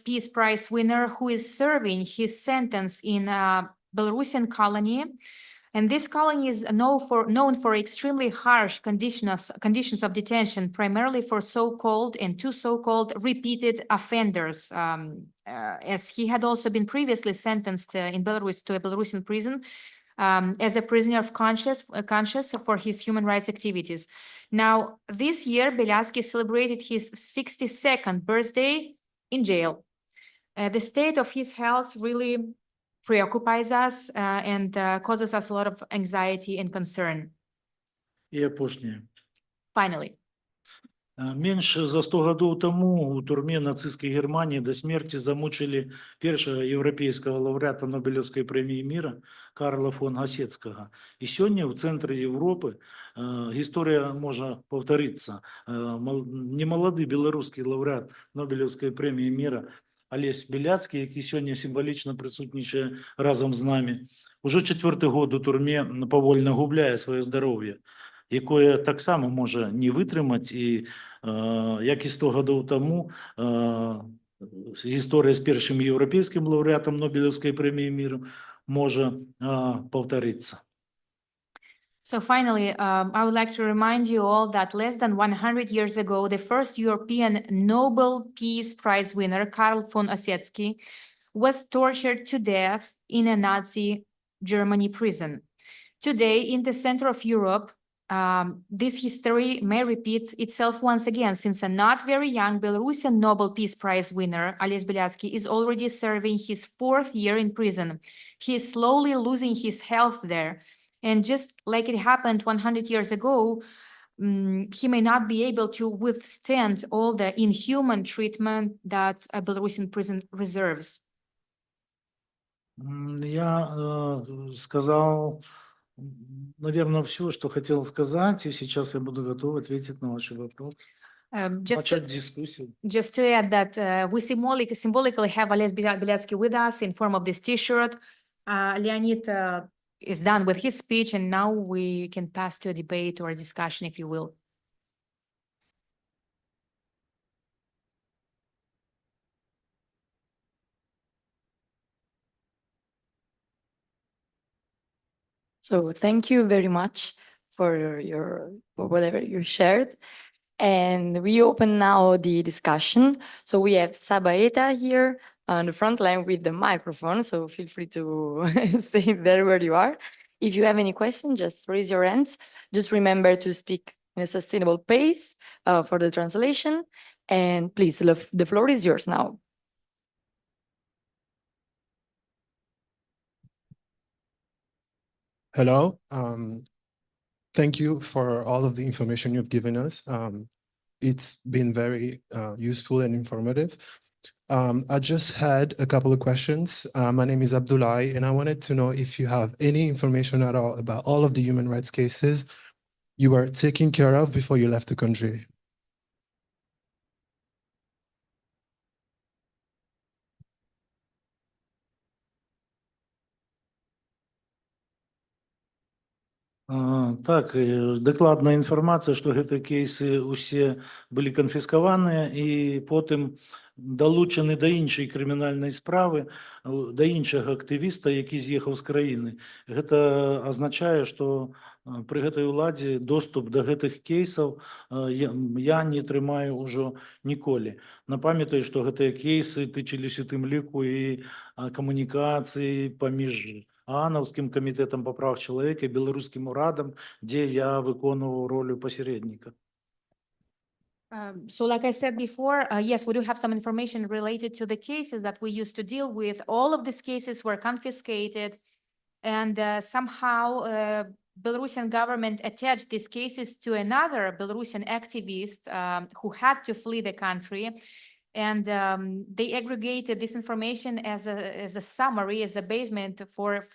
Peace Prize winner who is serving his sentence in a Belarusian colony. And this colony is known for extremely harsh conditions of detention, primarily for two so-called repeated offenders, as he had also been previously sentenced in Belarus to a Belarusian prison as a prisoner of conscience for his human rights activities. Now, this year, Belatsky celebrated his 62nd birthday in jail. The state of his health really preoccupies us and causes us a lot of anxiety and concern. І опошнє. Finally. Менше за 100 років тому у тюрмі нацистської Германії до смерті замучили першого європейського лауреата Нобелівської премії мира Карла фон Гасецького. І сьогодні в центрі Європи історія може повторитися. Немолодий білоруський лауреат Нобелівської премії мира Олесь Біляцький, який сьогодні символічно присутнічає разом з нами, уже 4-й год у тюрмі повольно губляє своє здоров'я, яке так само може не витримати, і як і 100 років тому історія з першим європейським лауреатом Нобелівської премії миру може повторитися. So finally, I would like to remind you all that less than 100 years ago, the first European Nobel Peace Prize winner, Karl von Ossietzky, was tortured to death in a Nazi Germany prison. Today, in the center of Europe, this history may repeat itself once again, since a not very young Belarusian Nobel Peace Prize winner, Ales Beliatsky, is already serving his 4th year in prison. He is slowly losing his health there. And just like it happened 100 years ago, he may not be able to withstand all the inhuman treatment that a Belarusian prison reserves. Я сказал, наверное, все, что хотел сказать, и сейчас я буду готов ответить на ваши вопросы. Начать дискуссию. Just to add that we symbolically have Ales Beliatsky with us in form of this T-shirt. Leanid is done with his speech, and now we can pass to a debate or a discussion, if you will. So thank you very much for whatever you shared. And we open now the discussion. So we have Sabaeta here on the front line with the microphone. So feel free to stay there where you are. If you have any questions, just raise your hands. Just remember to speak in a sustainable pace for the translation. And please, the floor is yours now. Hello. Thank you for all of the information you've given us. It's been very useful and informative. I just had a couple of questions. My name is Abdullah, and I wanted to know if you have any information at all about all of the human rights cases you were taking care of before you left the country. Так, дакладная інфармацыя, што гэтыя кейсы ўсе былі канфіскаваныя і потым далучаны да іншай крымінальнай справы, да іншага актывіста, які з'ехаў з краіны. Гэта азначае, што пры гэтай уладзе доступ да гэтых кейсаў я не трымаю ўжо ніколі. Напамятаю, што гэтыя кейсы тычыліся тым ліку і камунікацыі паміж Ановским комитетом по прав человека и белорусским урадом, где я выконывал роль посередника. So like I said before, yes, we do have some information related to the cases that we used to deal with. All of these cases were confiscated, and somehow Belarusian government attached these cases to another Belarusian activist who had to flee the country. And they aggregated this information as a summary, as a basement for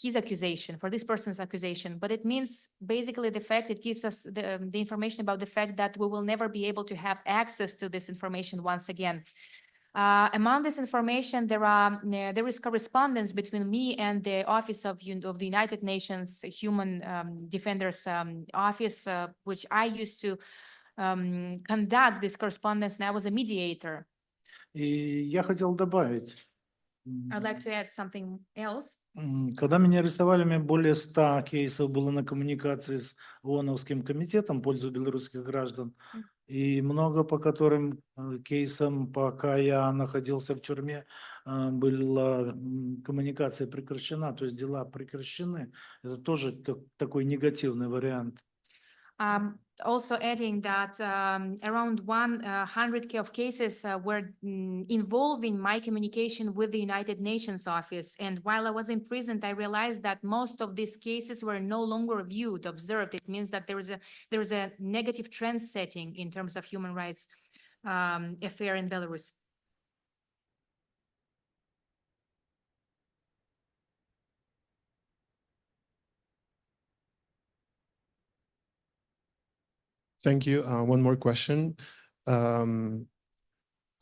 his accusation, for this person's accusation. But it means basically the fact, it gives us the information about the fact that we will never be able to have access to this information once again. Among this information, there is correspondence between me and the Office of the United Nations Human Defenders Office, which I used to conduct this correspondence, and I was a mediator. И я хотел добавить. I'd like to add something else. Когда меня арестовали, у меня более 100 кейсов было на коммуникации с ООНовским комитетом в пользу белорусских граждан. И много по которым кейсам, пока я находился в тюрьме, была коммуникация прекращена, то есть дела прекращены. Это тоже такой негативный вариант. Also adding that around 100 of cases were involving my communication with the United Nations office. And while I was imprisoned, I realized that most of these cases were no longer observed. It means that there is a negative trend setting in terms of human rights affair in Belarus. Thank you. One more question. I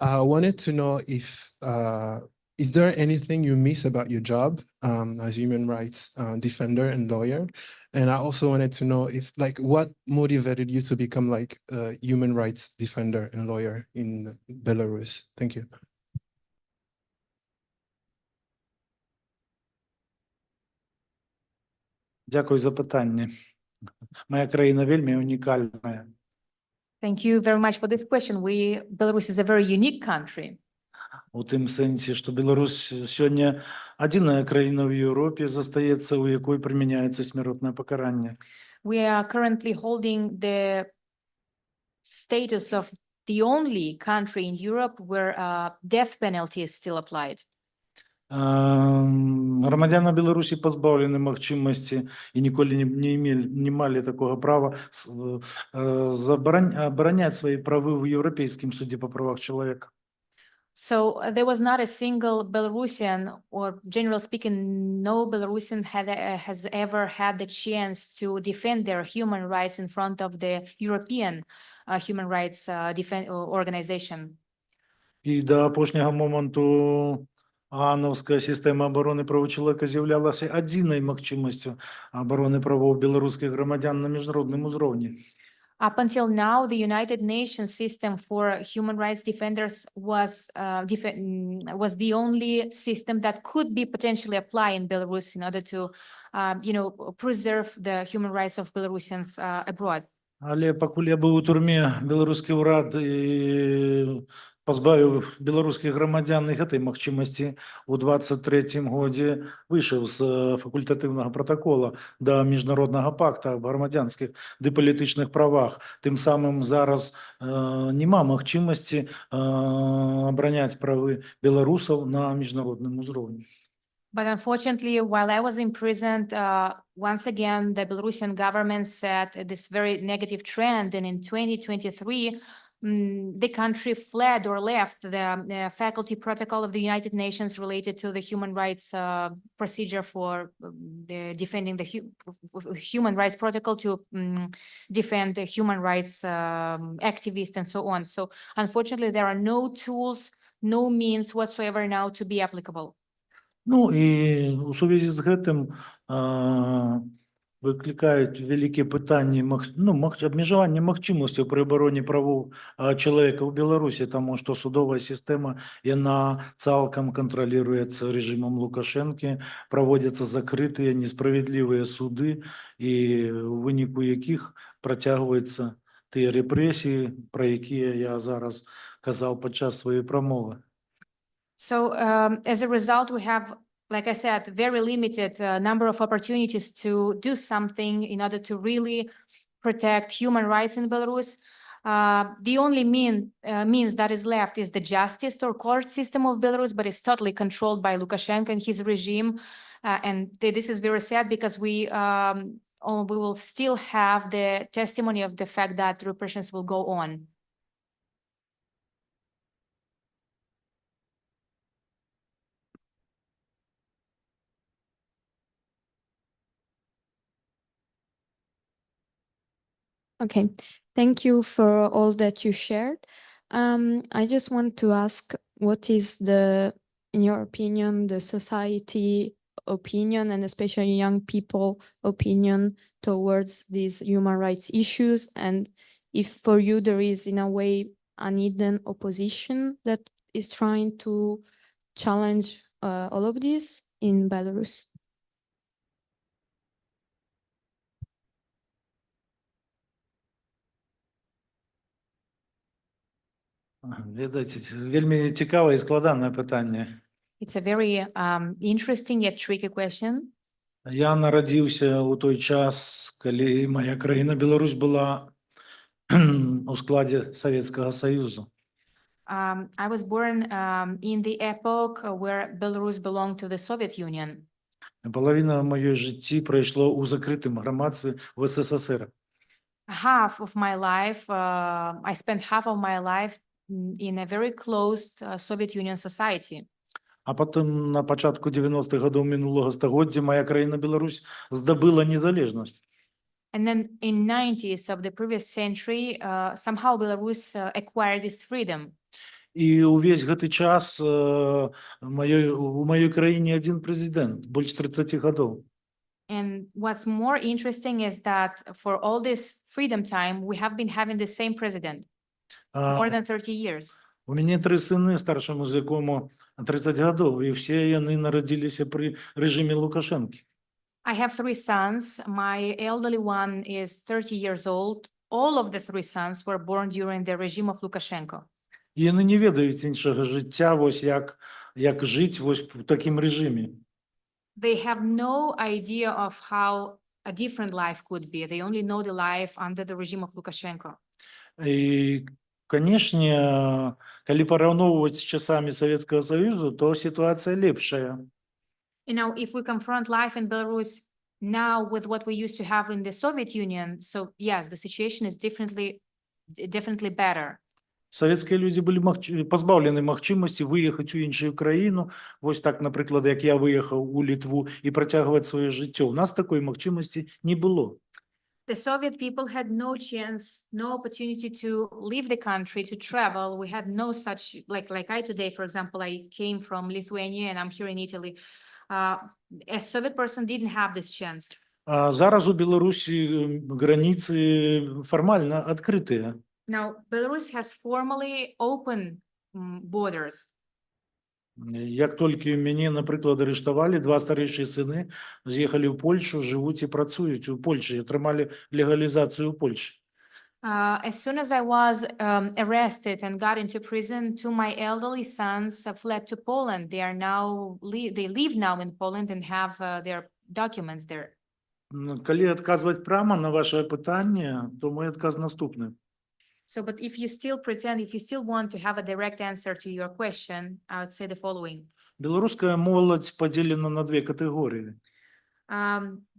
wanted to know if is there anything you miss about your job as human rights defender and lawyer? And I also wanted to know if, like, what motivated you to become like a human rights defender and lawyer in Belarus? Thank you. Дякую за питання. Моя країна вельми унікальна. Thank you very much for this question. Belarus is a very unique country. У тим сенсі, що Білорусь сьогодні єдина країна в Європі застається, у якої приміняється смертне покарання. We are currently holding the status of the only country in Europe where death penalty is still applied. Громадяни Білорусі позбавлені можливості і ніколи не мали такого права обороняти свої права в Європейському суді по правах чоловіка. So there was not a single Belarusian, or generally speaking, no Belarusian has ever had the chance to defend their human rights in front of the European human rights organization. І до останнього моменту ААНовська система оборони прав чоловіка з'являлася єдиною можливістю оборони прав білоруських громадян на міжнародному рівні. Up until now, the United Nations system for human rights defenders was the only system that could be potentially applied in Belarus in order to, preserve the human rights of Belarusians abroad. Але покуль я був у тюрмі, білоруський уряд позбавив білоруських громадян їх цієї можливості. У 23-му році вийшов з факультативного протоколу до Міжнародного пакту об громадянських та політичних правах. Тим самим зараз нема можливості обороняти права білорусів на міжнародному рівні. But unfortunately, while I was imprisoned, once again, the Belarusian government set this very negative trend. And in 2023, the country fled or left the faculty protocol of the United Nations related to the human rights procedure for defending the human rights protocol to defend the human rights activists and so on. So unfortunately, there are no tools, no means whatsoever now to be applicable. Ну і у зв'язку з цим викликають великі питання обмежування можливості при обороні прав чоловіка в Білорусі, тому що судова система вона цілком контролюється режимом Лукашенка, проводяться закриті несправедливі суди, і в виніку яких протягуються ті репресії, про які я зараз казав під час своєї промови. So as a result, we have, like I said, very limited number of opportunities to do something in order to really protect human rights in Belarus. The only means that is left is the justice or court system of Belarus, but it's totally controlled by Lukashenko and his regime. And this is very sad because we will still have the testimony of the fact that repressions will go on. Okay, thank you for all that you shared. I just want to ask, what is in your opinion, the society opinion, and especially young people opinion towards these human rights issues? And if for you there is, in a way, an hidden opposition that is trying to challenge all of this in Belarus? Вельми цікаве і складне питання. It's a very interesting yet tricky question. Я народився у той час, коли моя країна Білорусь була у складі Совєтського Союзу. I was born in the epoch where Belarus belonged to the Soviet Union. Половина моєї житті пройшло у закритому громадстві в СССР. Half of my life, I spent half of my life in a very closed Soviet Union society. А потім на початку 90-х років минулого століття моя країна Білорусь здобула незалежність. And then in 90s of the previous century, somehow Belarus acquired its freedom. І увесь гэты час у маёй краіне один прэзідэнт, больш 30 гадоў. And what's more interesting is that for all this freedom time, we have been having the same president more than 30 years. У мяне 3 сыны, старшаму з якому 30 гадоў, і ўсе яны нарадзіліся пры рэжыме Лукашэнкі. I have 3 sons. My elderly one is 30 years old. All of the 3 sons were born during the regime of Lukashenko. І яны не ведаюць іншага жыцця, вось як жыць вось у такім рэжыме. They have no idea of how a different life could be. They only know the life under the regime of Lukashenko. І, канешне, калі параўноўваць з часамі Савецкага Саюзу, то сітуацыя лепшая. You know, if we confront life in Belarus now with what we used to have in the Soviet Union, so yes, the situation is definitely better. Савецкія людзі былі пазбаўлены магчымасці выехаць у іншую краіну, вось так, напрыклад, як я выехаў у Літву і працягваць сваё жыццё. У нас такой магчымасці не было. The Soviet people had no chance, no opportunity to leave the country, to travel. We had no such, like I today, for example, I came from Lithuania and I'm here in Italy. A Soviet person didn't have this chance. А зараз у Беларусі граніцы фармальна адкрытыя. Now, Belarus has formally opened borders. Як толькі мяне, напрыклад, арыштавалі, 2 старэйшыя сыны з'ехалі ў Польшу, жывуць і працуюць у Польшы, атрымалі легалізацыю ў Польшы. As soon as I was arrested and got into prison, 2 of my elderly sons fled to Poland. They live now in Poland and have their documents there. Калі адказваць прямо на ваше пытанне, то мой адказ наступны. So, but if you still want to have a direct answer to your question, I would say the following. Беларуская моладзь падзелена на 2 катэгорыі.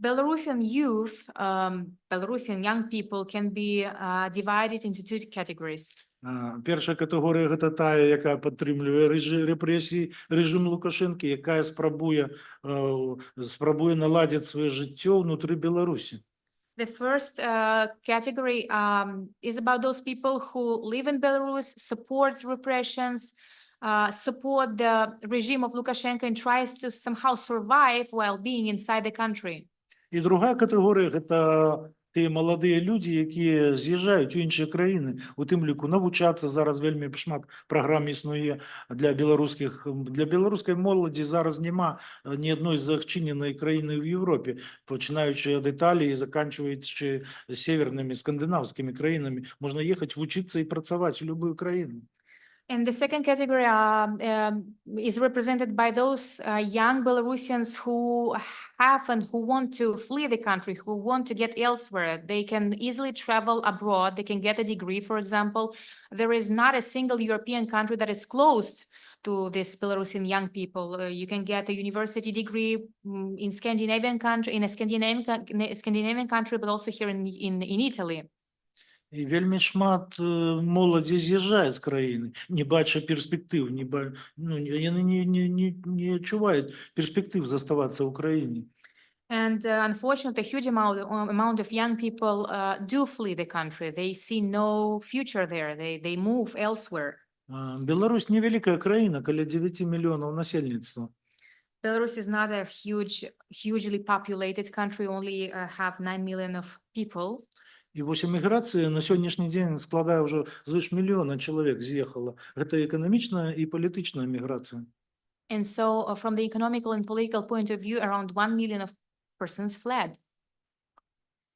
Belarusian youth, Belarusian young people can be divided into 2 categories. Першая катэгорыя гэта тая, якая падтрымлівае рэпрэсіі рэжым Лукашэнкі, якая спрабуе наладзіць сваё жыццё ўнутры Беларусі. The first category is about those people who live in Belarus, support repressions, support the regime of Lukashenko and tries to somehow survive while being inside the country. І другая катэгорыя гэта тыя маладыя людзі, якія з'язджаюць у іншыя краіны, у тым ліку навучацца. Зараз вельмі шмат праграм існуе для беларускай моладзі. Зараз няма ні адной зачыненай краіны ў Европе, пачынаючы ад Італіі і заканчваючы севернымі скандынаўскімі краінамі. Можна ехаць вучыцца і працаваць у любую краіну. And the second category is represented by those young Belarusians who have and who want to flee the country, who want to get elsewhere. They can easily travel abroad. They can get a degree, for example. There is not a single European country that is closed to these Belarusian young people. You can get a university degree in a Scandinavian country, but also here in Italy. І вельмі шмат моладзі з'язджае з краіны, не бача перспектыў, яны не адчуваюць перспектыў заставацца ў краіне. And unfortunately, a huge amount of young people do flee the country. They see no future there. They move elsewhere. Беларусь невялікая краіна, каля 9 мільёнаў насельніцтва. Belarus is not a hugely populated country, only have 9 million of people. І вось эміграцыя на сённяшні дзень складае ўжо звыш мільёна чалавек з'ехала. Гэта эканамічная і палітычная эміграцыя. And so from the economical and political point of view, around 1 million of persons fled.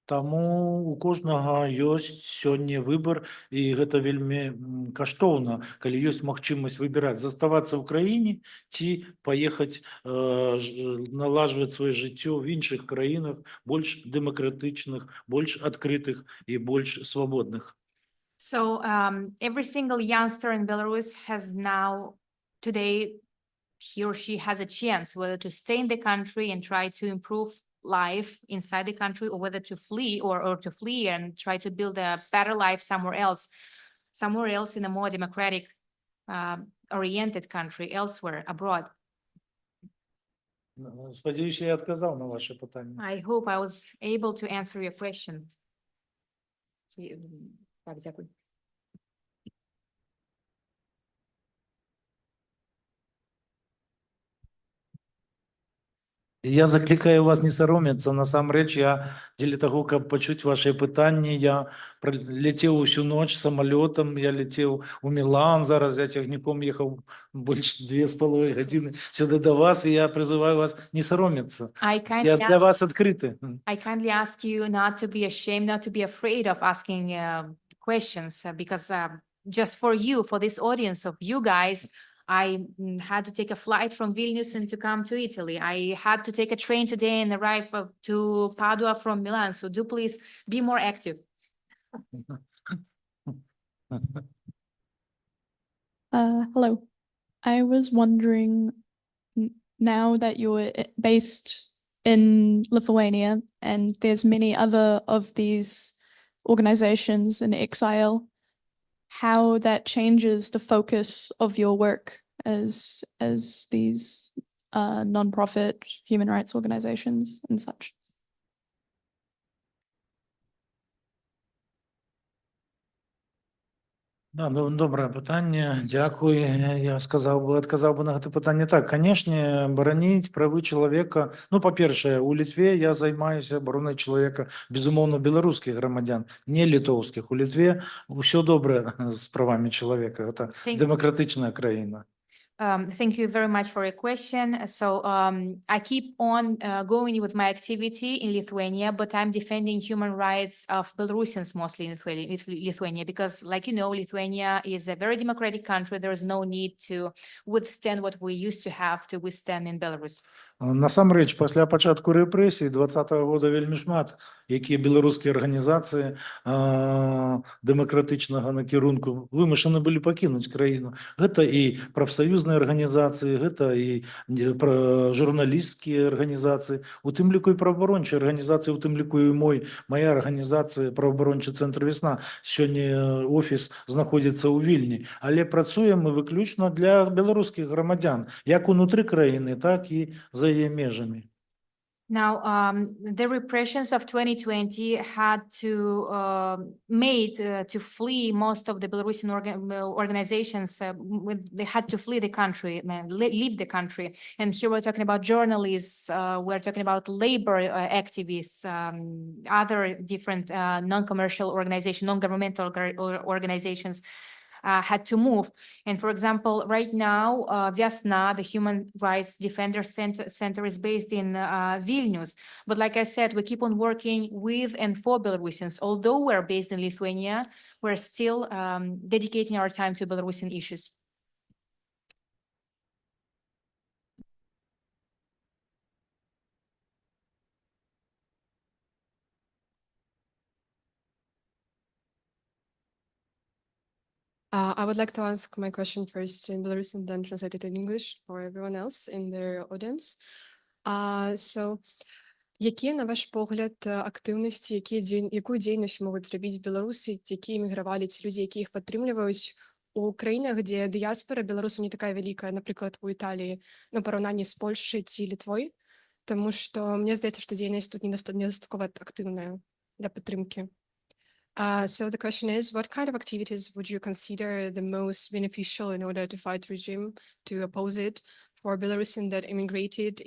Таму у кожнага ёсць сёння выбар, і гэта вельмі каштоўна, калі ёсць магчымасць выбіраць, заставацца ў краіне ці паехаць наладжваць сваё жыццё ў іншых краінах, больш дэмакратычных, больш адкрытых і больш свабодных. So every single youngster in Belarus has now, today, he or she has a chance whether to stay in the country and try to improve life inside the country, or whether to flee or to flee and try to build a better life somewhere else in a more democratic oriented country, elsewhere, abroad. Спадзяюся, я адказаў на ваше пытанне. I hope I was able to answer your question. Так, дякую. Я закликаю вас не соромиться. Насамрэч, я дзеля таго, каб пачуць ваши пытанні, я летел усю ночь самолетом, я летел у Милан, зараз я цягніком ехал больше 2,5 гадзіны сюда до вас, и я призываю вас не соромиться. Я для вас открыты. I kindly ask you not to be ashamed, not to be afraid of asking questions, because just for you, for this audience of you guys, I had to take a flight from Vilnius and to come to Italy. I had to take a train today and arrive to Padua from Milan. So do please be more active. Hello. I was wondering, now that you're based in Lithuania and there's many other of these organizations in exile, how that changes the focus of your work as these non-profit human rights organizations and such. Да, добрае пытанне, дзякуй. Я адказаў бы на гэта пытанне так. Канешне, бараніць правы чалавека. Ну, па-першае, у Літве я займаюся абаронай чалавека, безумоўна, беларускіх грамадзян, не літоўскіх. У Літве ўсё добра з правамі чалавека. Гэта дэмакратычная краіна. Thank you very much for your question. So I keep on going with my activity in Lithuania, but I'm defending human rights of Belarusians mostly in Lithuania, because like you know, Lithuania is a very democratic country. There is no need to withstand what we used to have to withstand in Belarus. Насамрэч, пасля пачатку рэпрэсій 20-го года вельмі шмат, якія беларускія арганізацыі дэмакратычнага накірунку вымушаны былі пакінуць краіну. Гэта і прафсаюзныя арганізацыі, гэта і журналісцкія арганізацыі, у тым ліку і праваабарончыя арганізацыі, у тым ліку і моя арганізацыя праваабарончы цэнтр «Вясна». Сёння офіс знаходзіцца ў Вільні, але працуем мы выключна для беларускіх грамадзян, як унутры краіны, так і за яе межамі. Now, the repressions of 2020 had to to flee most of the Belarusian organizations. They had to flee the country, leave the country. And here we're talking about journalists, we're talking about labor activists, other different non-commercial organizations, non-governmental organizations had to move. And for example, right now, Viasna, the Human Rights Defender Center is based in Vilnius. But like I said, we keep on working with and for Belarusians. Although we're based in Lithuania, we're still dedicating our time to Belarusian issues. I would like to ask my question first in Belarusian, then translate it in English for everyone else in their audience. So, які, на ваш погляд, активності, яку дзейнасць могуць зрабіць беларусы, якія эмігравалі, ці людзі, якія іх падтрымліваюць у краінах, дзе дыяспора беларусаў не такая вялікая, напрыклад, у Італіі, на параўнанні з Польшай ці Літвой, тому што мне здаецца, што дзейнасць тут недастаткова актыўная для падтрымкі. So the question is, what kind of activities would you consider the most beneficial in order to fight regime, to oppose it, for Belarusians that immigrated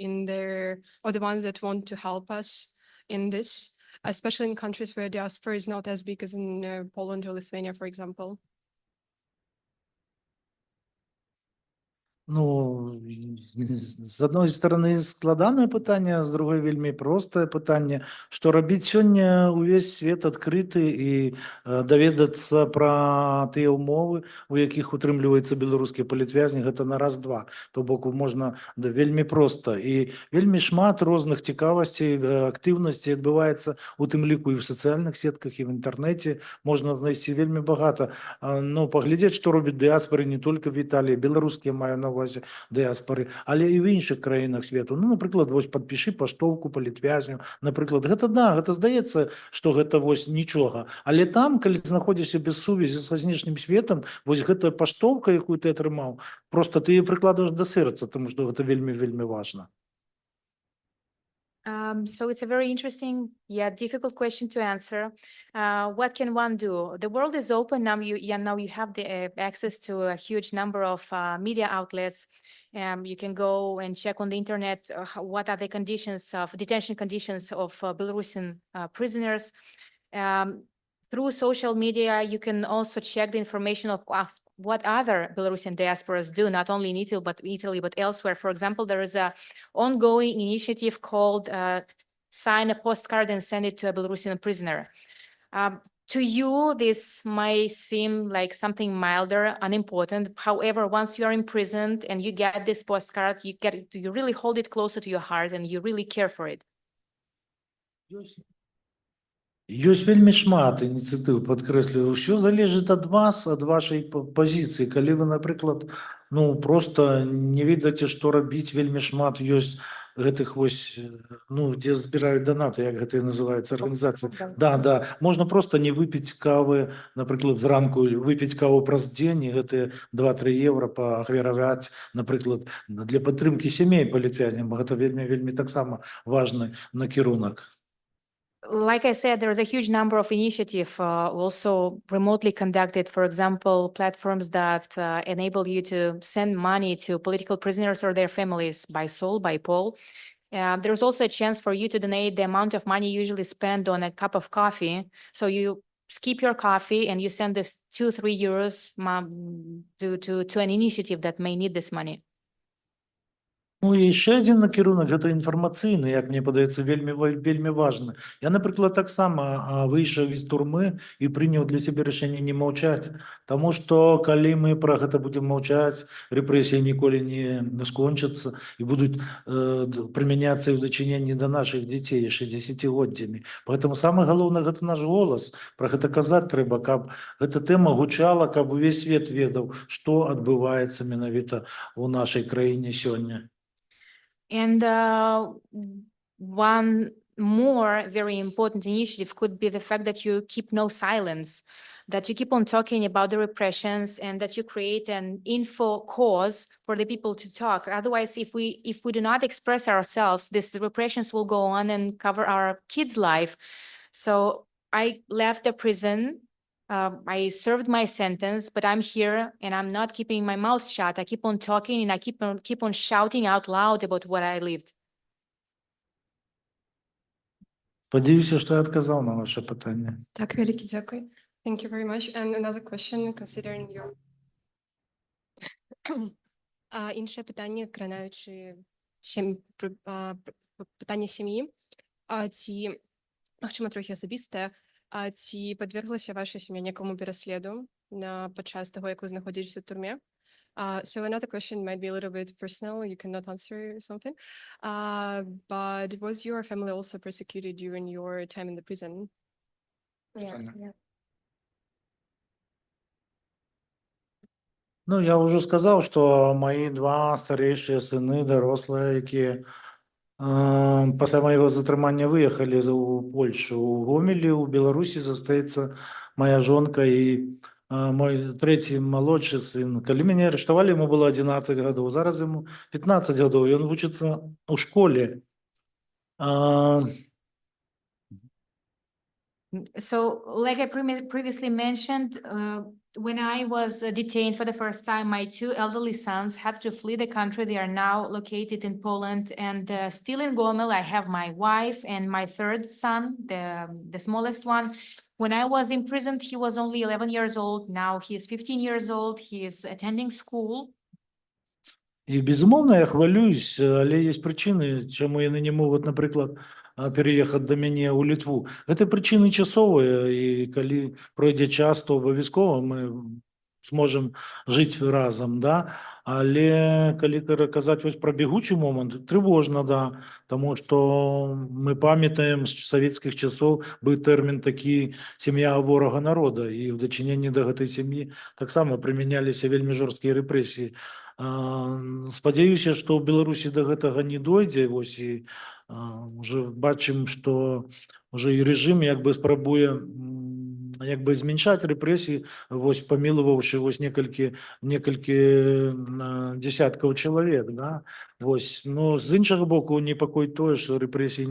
or the ones that want to help us in this, especially in countries where diaspora is not as big as in Poland or Lithuania, for example? Ну, з одной стороны складанае пытанне, з другой вельмі простае пытанне, што рабіць сёння увесь свет адкрыты і даведацца пра тыя ўмовы, у якіх утрымліваецца беларускія палітвязні, гэта на раз-два. То бок можна вельмі проста. І вельмі шмат розных цікавасцей, актыўнасцей адбываецца у тым ліку і ў сацыяльных сетках, і в інтэрнэце. Можна знайсці вельмі багата. Ну, паглядзець, што робяць дыяспоры не толькі в Італіі, беларускія маю на увазі дыяспоры, але і в іншых краінах свету. Ну, напрыклад, вось падпішы паштоўку палітвязню, напрыклад, гэта гэта здаецца, што гэта вось нічога, але там, калі знаходзішся без сувязі са знешнім светам, вось гэта паштоўка, якую ты атрымаў, проста ты прыкладваеш да сэрца, тому што гэта вельмі важна. So it's a very interesting, difficult question to answer. What can one do? The world is open now. Now you have the access to a huge number of media outlets. You can go and check on the internet what are the conditions of detention conditions of Belarusian prisoners. Through social media, you can also check the information of what other Belarusian diasporas do, not only in Italy, but elsewhere. For example, there is a ongoing initiative called Sign a Postcard and Send it to a Belarusian Prisoner. To you, this may seem like something milder, unimportant. However, once you are imprisoned and you get this postcard, you really hold it closer to your heart and you really care for it. Ёсць вельмі шмат ініцыятыў, падкрэслюю. Усё залежыць ад вас, ад вашай пазіцыі. Калі вы, напрыклад, проста не ведаеце, што рабіць, вельмі шмат ёсць гэтых вось, дзе збіраюць данаты, як гэта і называецца, арганізацыі. Да, можна проста не выпіць кавы, напрыклад, зранку выпіць каву праз дзень, і гэтыя 2-3 евра паахвяраваць, напрыклад, для падтрымкі сямей палітвязням. Гэта вельмі таксама важны накірунак. Like I said, there is a huge number of initiatives also remotely conducted. For example, platforms that enable you to send money to political prisoners or their families by Sol, by Pol. There's also a chance for you to donate the amount of money usually spent on a cup of coffee. So you skip your coffee and you send this 2-3 euros to an initiative that may need this money. І яшчэ адзін накірунак, гэта інфармацыйны, як мне падаецца, вельмі важны. Я, напрыклад, таксама выйшаў з турмы і прыняў для сябе рашэнне не маўчаць, таму што калі мы пра гэта будзем маўчаць, рэпрэсіі ніколі не скончацца і будуць прымяняцца і ў дачыненні да нашых дзяцей яшчэ дзесяцігоддзямі. Поэтому самае галоўнае гэта наш голас. Пра гэта казаць трэба, каб гэта тэма гучала, каб увесь свет ведаў, што адбываецца менавіта ў нашай краіне сёння. And one more very important initiative could be the fact that you keep no silence, that you keep on talking about the repressions and that you create an info cause for the people to talk. Otherwise, if we do not express ourselves, these repressions will go on and cover our kids' life. So I left the prison. I served my sentence, but I'm here and I'm not keeping my mouth shut. I keep on talking and I keep on shouting out loud about what I lived. Сподіваюся, що я відказав на ваше питання. Так, велике дякую. Thank you very much. And another question, considering your... Інше питання, кранаючи питання сім'ї. Чому трохи особисте, ці підверглася ваша сім'я якому пересліду під час того, як ви знаходитесь у турмі? So another question might be a little bit personal, you cannot answer something, but was your family also persecuted during your time in the prison? Yeah. Я вже сказав, що мої 2 старіші сини, дорослі, які після моєго затримання виїхали у Польщу. У Гомелі, у Білорусі зостається моя жонка і мой 3-й молодший син. Коли мене арештували, йому було 11 років, зараз йому 15 років, і він вчиться у школі. So, like I previously mentioned, when I was detained for the first time, my 2 elderly sons had to flee the country. They are now located in Poland, and still in Homieł, I have my wife and my 3rd son, the smallest one. When I was imprisoned, he was only 11 years old. Now he is 15 years old. He is attending school. І, безумовно, я хвалююсь, але є причини, чому вони не можуть, наприклад, переїхати до мене у Литву. Це причини часові, і коли пройде час, то обов'язково ми зможемо жити разом, да? Але коли казати ось про бігучий момент, тривожно, да, тому що ми пам'ятаємо з совєтських часов був термін такий «сім'я ворога народу», і в дочиненні до цієї сім'ї так само примінялися вельми жорсткі репресії. Спадзяюся, што ў Беларусі да гэтага не дойдзе, вось і уже бачым, што уже і рэжым спрабуе зменшаць рэпрэсіі, вось памілаваўшы вось некалькі десяткаў чалавек, да? Вось, но з іншага боку непакой тое, што рэпрэсіі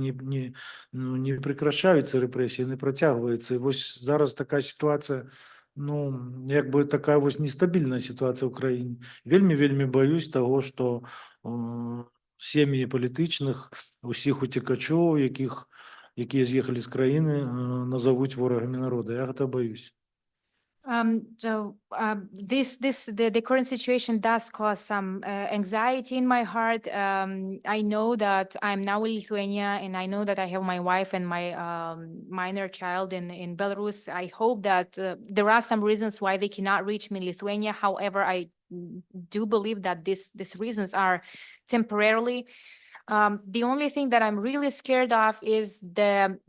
не прекращаюцца, рэпрэсіі не працягваюцца. І вось зараз такая сітуацыя Ну, якби така ось нестабільна ситуація в Україні. Вельми боюсь того, що сім'ї політичних, усіх утікачів, які з'їхали з країни, назовуть ворогами народу. Я це боюсь. The current situation does cause some anxiety in my heart. I know that I'm now in Lithuania, and I know that I have my wife and my minor child in Belarus. I hope that there are some reasons why they cannot reach me in Lithuania. However, I do believe that these reasons are temporarily. The only thing that I'm really scared of is the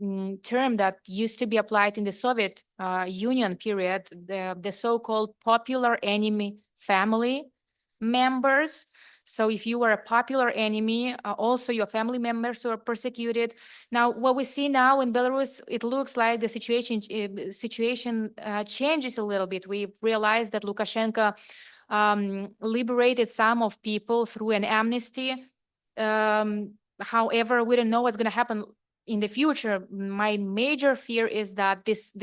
term that used to be applied in the Soviet Union period, the so-called popular enemy family members. So if you were a popular enemy, also your family members were persecuted. Now, what we see now in Belarus, it looks like the situation changes a little bit. We realized that Lukashenko liberated some of people through an amnesty. However, we don't know what's going to happen in the future. My major fear is that this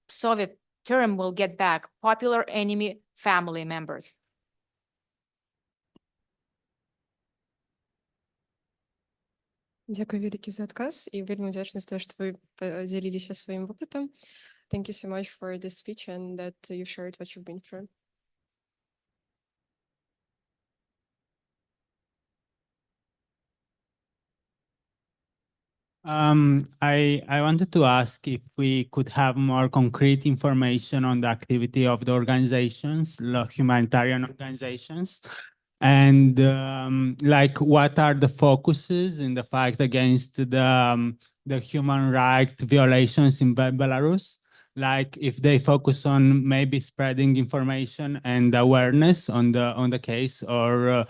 Soviet term will get back, popular enemy family members. Дякую велике за отказ и вельми вдячна за то, что вы поделились своим опытом. Thank you so much for this speech and that you shared what you've been through. I wanted to ask if we could have more concrete information on the activity of the organizations, humanitarian organizations, and like what are the focuses in the fight against the human rights violations in Belarus? Like if they focus on maybe spreading information and awareness on the case, or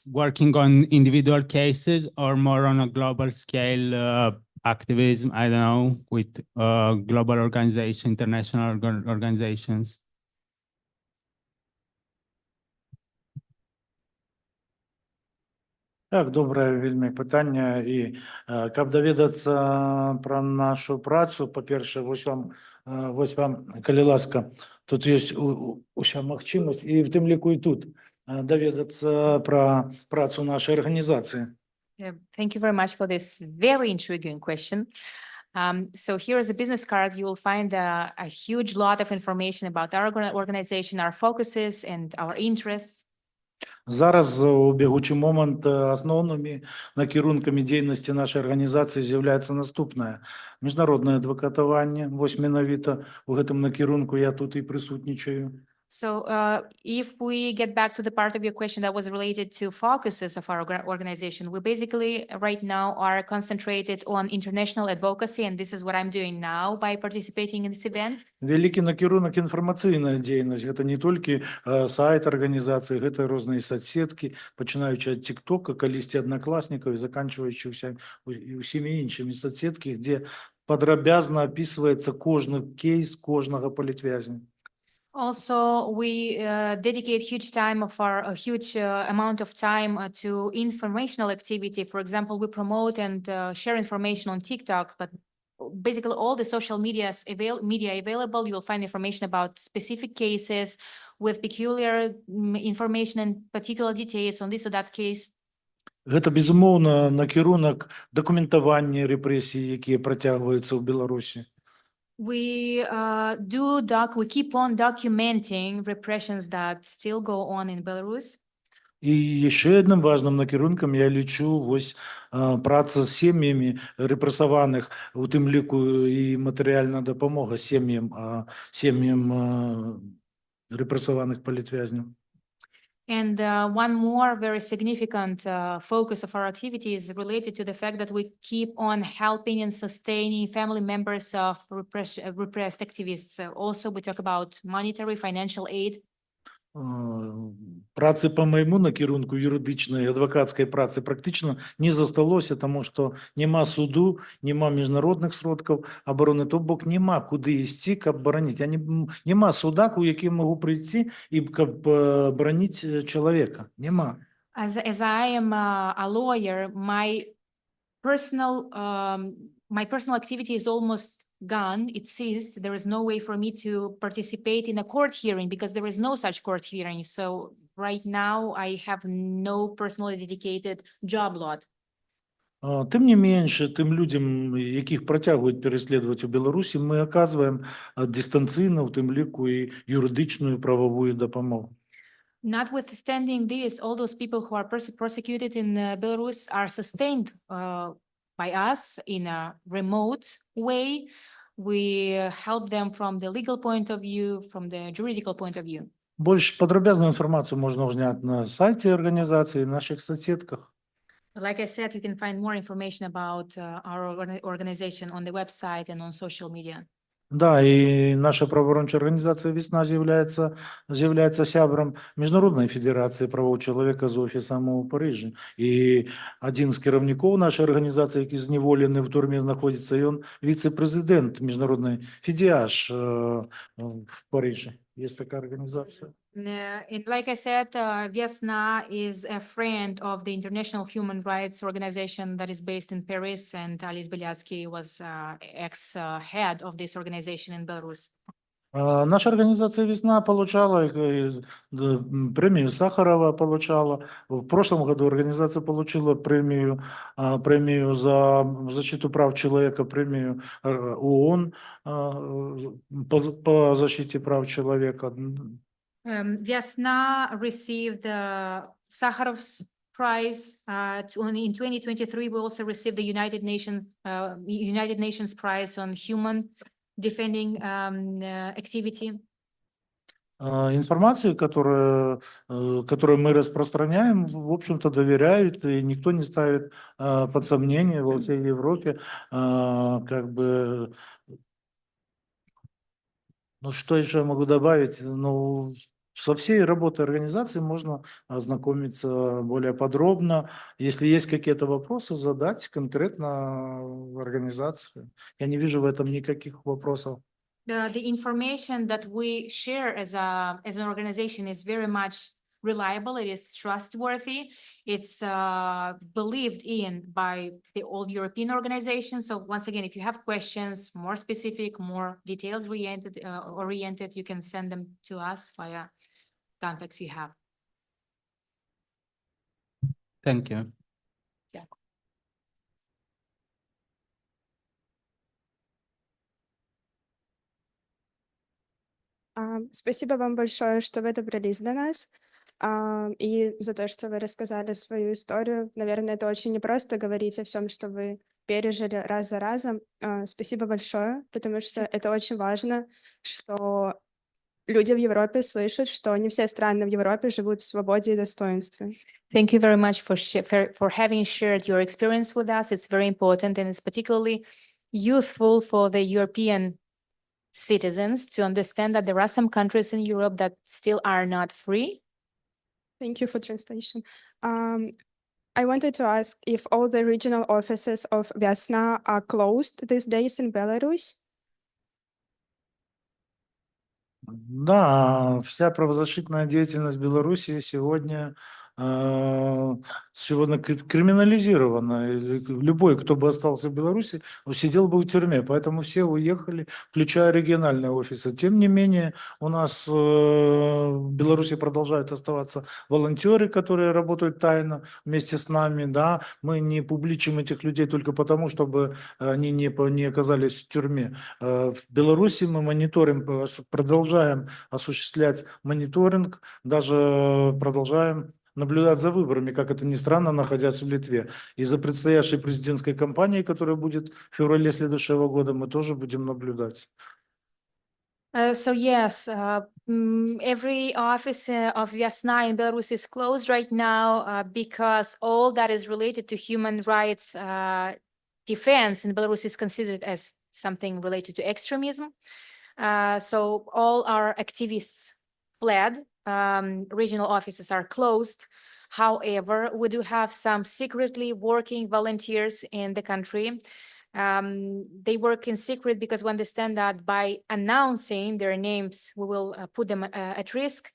working on individual cases, or more on a global scale activism, I don't know, with global organizations, international organizations. Так, добре, вельми питання. І каб даведацца пра нашу працу, па-першае, вось вам, калі ласка, тут ёсць уся магчымасць, і в тым ліку і тут даведацца пра працу нашай арганізацыі. Thank you very much for this very intriguing question. So here is a business card. You will find a huge lot of information about our organization, our focuses, and our interests. Зараз у бягучы момант асноўнымі накірункамі дзейнасці нашай арганізацыі з'яўляецца наступнае: міжнароднае адвакатаванне. Вось менавіта у гэтым накірунку я тут і прысутнічаю. So if we get back to the part of your question that was related to focuses of our organization, we basically right now are concentrated on international advocacy, and this is what I'm doing now by participating in this event. Вялікі накірунак інфармацыйная дзейнасць. Гэта не толькі сайт арганізацыі, гэта розныя соцсеткі, пачынаючы ад TikTok, калісьці аднакласнікаў і заканчваючы усімі іншымі соцсеткі, дзе падрабязна апісваецца кожны кейс кожнага палітвязня. Also, we dedicate huge amount of time to informational activity. For example, we promote and share information on TikTok, but basically all the social media available, you'll find information about specific cases with peculiar information and particular details on this or that case. Гэта, безумоўна, накірунак дакументавання рэпрэсій, якія працягваюцца ў Беларусі. We keep on documenting repressions that still go on in Belarus. І яшчэ адным важным накірункам я лічу вось праца з сем'ямі рэпрэсаваных, у тым ліку і матэрыяльная дапамога сем'ям рэпрэсаваных палітвязняў. And one more very significant focus of our activity is related to the fact that we keep on helping and sustaining family members of repressed activists. Also, we talk about monetary, financial aid. Працы по моему накірунку юридичної, адвокатської праці практично не засталося, тому що нема суду, нема міжнародних сродків оборони, то бок нема куди йти, каб боронити. Нема суда, у який можу прийти і каб боронити чоловіка. Нема. As I am a lawyer, my personal activity is almost gun, it ceased, there is no way for me to participate in a court hearing because there is no such court hearing. So right now I have no personally dedicated job lot. Тим не менше, тим людям, яких протягують переслідувати у Білорусі, ми оказуємо дистанційно, в тим ліку і юридичну, і правову допомогу. Notwithstanding this, all those people who are prosecuted in Belarus are sustained by us in a remote way. We help them from the legal point of view, from the juridical point of view. Більш подробязну інформацію можна узнати на сайті організації, в наших соцсетках. Like I said, you can find more information about our organization on the website and on social media. Да, і наша правоохоронна організація «Весна» з'являється сябром Міжнародної федерації прав чоловіка з офісом у Парижі. І один з керівників нашої організації, який зневолений в тюрмі знаходиться, і він віце-президент Міжнародної федіаж в Парижі. Є така організація. And like I said, Viasna is a friend of the International Human Rights Organization that is based in Paris, and Alice Belyatsky was ex-head of this organization in Belarus. Наша организация «Весна» получала премию Сахарова, получала. В прошлом году организация получила премию за защиту прав человека, премию ООН по защите прав человека. Viasna received Sakharov's Prize. In 2023, we also received the United Nations Prize on Human Defending Activity. Информацию, которую мы распространяем, в общем-то, доверяют, и никто не ставит под сомнение во всей Европе, как бы. Ну, что еще я могу добавить? Ну, со всей работой организации можно ознакомиться более подробно. Если есть какие-то вопросы, задать конкретно в организацию. Я не вижу в этом никаких вопросов. The information that we share as an organization is very much reliable. It is trustworthy. It's believed in by the all European organizations. So once again, if you have questions, more specific, more details oriented, you can send them to us via contacts you have. Thank you. Yeah. Спасибо вам большое, что вы добрались до нас, и за то, что вы рассказали свою историю. Наверное, это очень непросто говорить о всем, что вы пережили раз за разом. Спасибо большое, потому что это очень важно, что люди в Европе слышат, что не все страны в Европе живут в свободе и достоинстве. Thank you very much for having shared your experience with us. It's very important, and it's particularly useful for the European citizens to understand that there are some countries in Europe that still are not free. Thank you for translation. I wanted to ask if all the regional offices of Viasna are closed these days in Belarus. Да, вся правозащитная деятельность в Беларуси сегодня криминализирована. Любой, кто бы остался в Беларуси, сидел бы в тюрьме. Поэтому все уехали, включая региональные офисы. Тем не менее, у нас в Беларуси продолжают оставаться волонтеры, которые работают тайно вместе с нами. Да? Мы не публичим этих людей только потому, чтобы они не оказались в тюрьме. В Беларуси мы мониторим, продолжаем осуществлять мониторинг, даже продолжаем наблюдать за выборами, как это ни странно, находясь в Литве. Из-за предстоящей президентской кампании, которая будет в феврале следующего года, мы тоже будем наблюдать. So yes, every office of Viasna in Belarus is closed right now because all that is related to human rights defense in Belarus is considered as something related to extremism. So all our activists fled. Regional offices are closed. However, we do have some secretly working volunteers in the country. They work in secret because we understand that by announcing their names, we will put them at risk.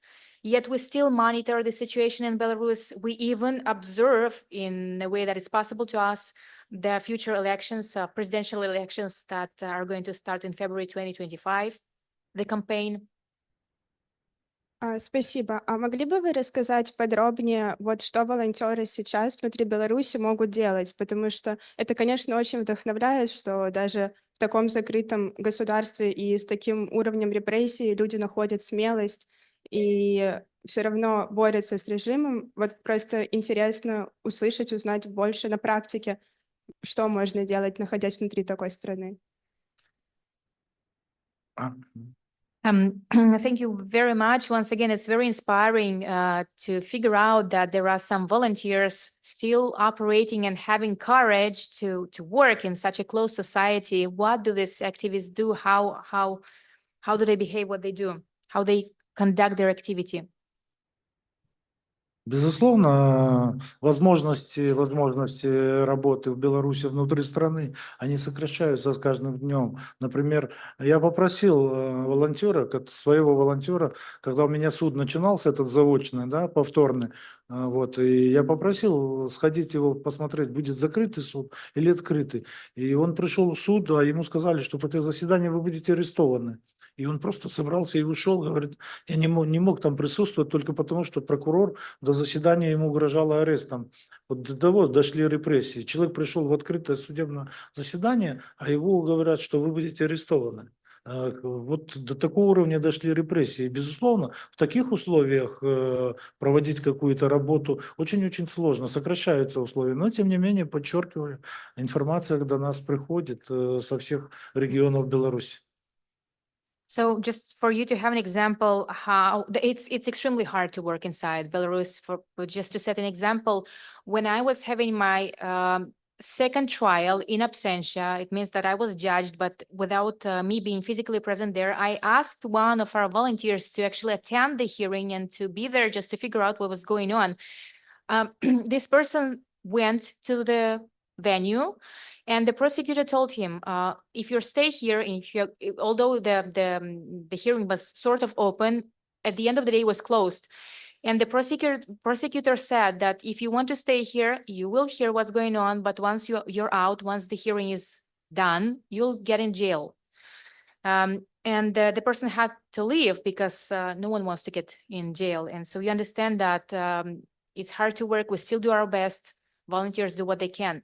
Yet we still monitor the situation in Belarus. We even observe in a way that is possible to us the future elections, presidential elections that are going to start in February 2025, the campaign. Спасибо. А могли бы вы рассказать подробнее, вот что волонтеры сейчас внутри Беларуси могут делать? Потому что это, конечно, очень вдохновляет, что даже в таком закрытом государстве и с таким уровнем репрессий люди находят смелость и все равно борются с режимом. Вот просто интересно услышать, узнать больше на практике, что можно делать, находясь внутри такой страны. Thank you very much. Once again, it's very inspiring to figure out that there are some volunteers still operating and having courage to work in such a closed society. What do these activists do? How do they behave? What they do? How they conduct their activity? Безусловно, возможности работы в Беларуси внутри страны, они сокращаются с каждым днем. Например, я попросил своего волонтера, когда у меня суд начинался, этот заочный, да, повторный, вот, и я попросил сходить его посмотреть, будет закрытый суд или открытый. И он пришел в суд, а ему сказали, что по заседанию вы будете арестованы. И он просто собрался и ушел, говорит, я не мог там присутствовать только потому, что прокурор до заседания ему угрожал арестом. Вот до того дошли репрессии. Человек пришел в открытое судебное заседание, а его говорят, что вы будете арестованы. Вот до такого уровня дошли репрессии. Безусловно, в таких условиях проводить какую-то работу очень-очень сложно, сокращаются условия. Но, тем не менее, подчеркиваю, информация до нас приходит со всех регионов Беларуси. So just for you to have an example, how it's extremely hard to work inside Belarus. But just to set an example, when I was having my second trial in absentia, it means that I was judged, but without me being physically present there, I asked one of our volunteers to actually attend the hearing and to be there just to figure out what was going on. This person went to the venue. And the prosecutor told him, if you stay here, although the hearing was sort of open, at the end of the day it was closed. And the prosecutor said that if you want to stay here, you will hear what's going on. But once you're out, once the hearing is done, you'll get in jail. And the person had to leave because no one wants to get in jail. And so you understand that it's hard to work. We still do our best. Volunteers do what they can.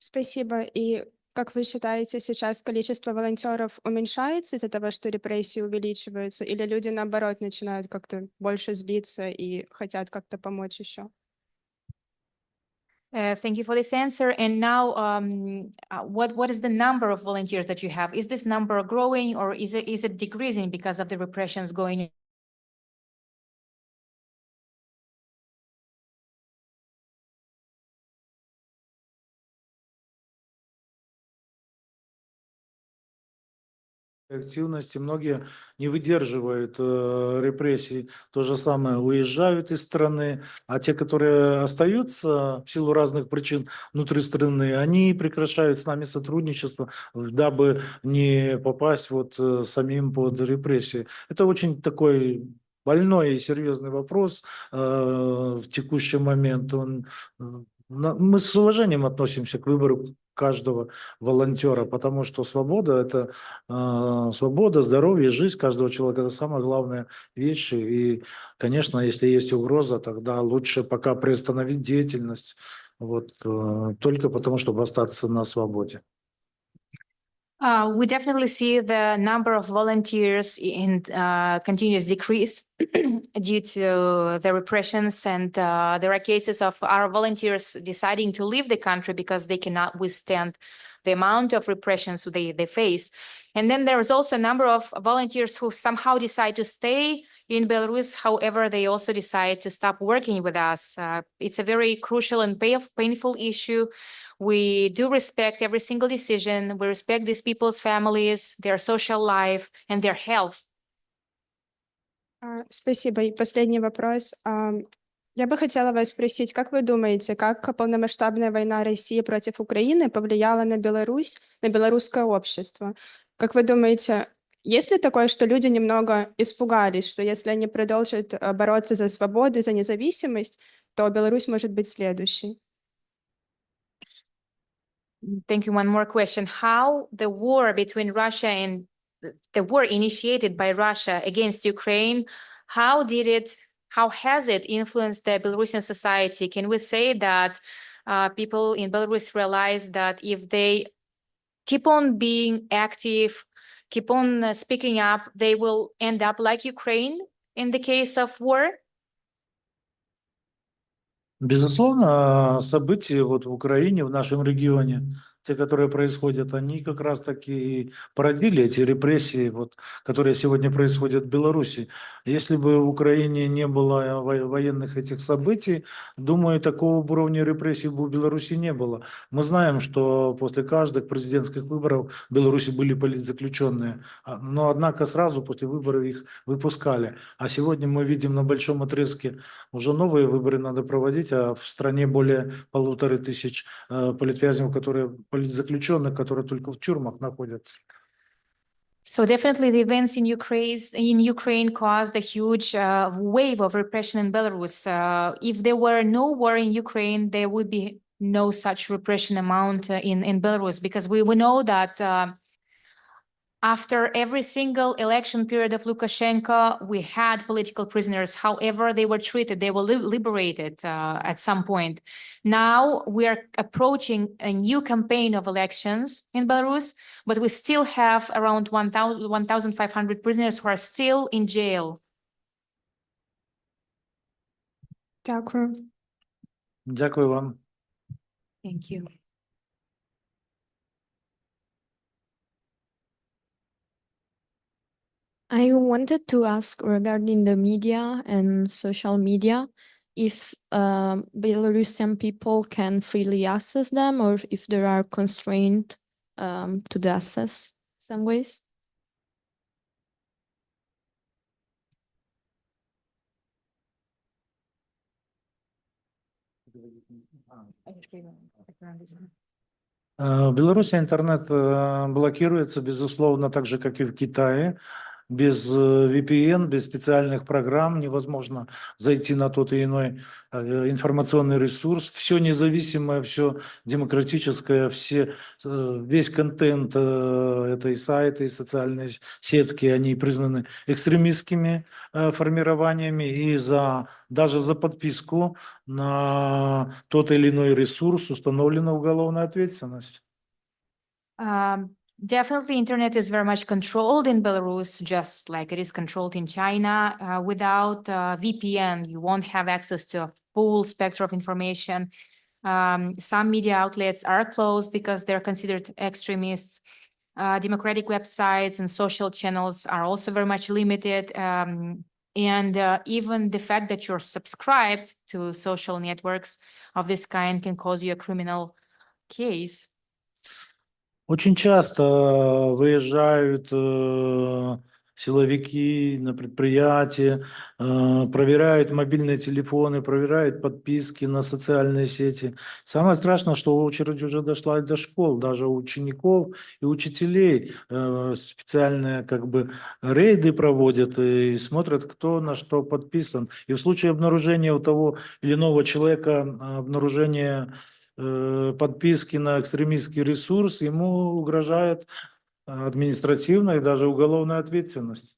Спасибо. И как вы считаете, сейчас количество волонтеров уменьшается из-за того, что репрессии увеличиваются, или люди, наоборот, начинают как-то больше злиться и хотят как-то помочь еще? Thank you for this answer. And now, what is the number of volunteers that you have? Is this number growing or is it decreasing because of the repressions going on? Активности, многие не выдерживают репрессий, то же самое уезжают из страны, а те, которые остаются в силу разных причин внутри страны, они прекращают с нами сотрудничество, дабы не попасть самим под репрессии. Это очень такой больной и серьезный вопрос в текущий момент. Мы с уважением относимся к выбору каждого волонтера, потому что свобода – это свобода, здоровье, жизнь каждого человека – это самая главная вещь. И, конечно, если есть угроза, тогда лучше пока приостановить деятельность, только потому, чтобы остаться на свободе. We definitely see the number of volunteers in continuous decrease due to the repressions, and there are cases of our volunteers deciding to leave the country because they cannot withstand the amount of repressions they face. And then there is also a number of volunteers who somehow decide to stay in Belarus. However, they also decide to stop working with us. It's a very crucial and painful issue. We do respect every single decision. We respect these people's families, their social life, and their health. Спасибо. И последний вопрос. Я бы хотела вас спросить, как вы думаете, как полномасштабная война России против Украины повлияла на Беларусь, на белорусское общество? Как вы думаете, Есть ли такое, что люди немного испугались, что если они продолжат бороться за свободу и за независимость, то Беларусь может быть следующей? Thank you. One more question. How the war between Russia and the war initiated by Russia against Ukraine, how has it influenced the Belarusian society? Can we say that people in Belarus realize that if they keep on being active, keep on speaking up, they will end up like Ukraine in the case of war? Безусловно, события вот в Украине, в нашем регионе, те, которые происходят, они как раз таки и породили эти репрессии, вот, которые сегодня происходят в Беларуси. Если бы в Украине не было военных этих событий, думаю, такого уровня репрессий бы в Беларуси не было. Мы знаем, что после каждых президентских выборов в Беларуси были политзаключенные, но однако сразу после выборов их выпускали. А сегодня мы видим на большом отрезке уже новые выборы надо проводить, а в стране более 1500 политвязнев, политзаключенных, которые только в тюрьмах находятся. So definitely the events in Ukraine caused a huge wave of repression in Belarus. If there were no war in Ukraine, there would be no such repression amount in Belarus, because we know that after every single election period of Lukashenko, we had political prisoners. However, they were treated, they were liberated at some point. Now we are approaching a new campaign of elections in Belarus, but we still have around 1,500 prisoners who are still in jail. Дякую. Дякую вам. Thank you. I wanted to ask regarding the media and social media, if Belarusian people can freely access them, or if there are constraints to the access some ways. В Беларуси интернет блокируется, безусловно, так же, как и в Китае. Без VPN, без специальных программ невозможно зайти на тот или иной информационный ресурс. Все независимое, все демократическое, весь контент этой сайты и социальные сетки, они признаны экстремистскими формированиями, и даже за подписку на тот или иной ресурс установлена уголовная ответственность. Definitely, internet is very much controlled in Belarus, just like it is controlled in China. Without VPN, you won't have access to a full spectrum of information. Some media outlets are closed because they're considered extremists. Democratic websites and social channels are also very much limited. And even the fact that you're subscribed to social networks of this kind can cause you a criminal case. Очень часто выезжают силовики на предприятия, проверяют мобильные телефоны, проверяют подписки на социальные сети. Самое страшное, что очередь уже дошла и до школ, даже у учеников и учителей специальные рейды проводят и смотрят, кто на что подписан. И в случае обнаружения у того или иного человека, обнаружения подписки на экстремистский ресурс, ему угрожает административная и даже уголовная ответственность.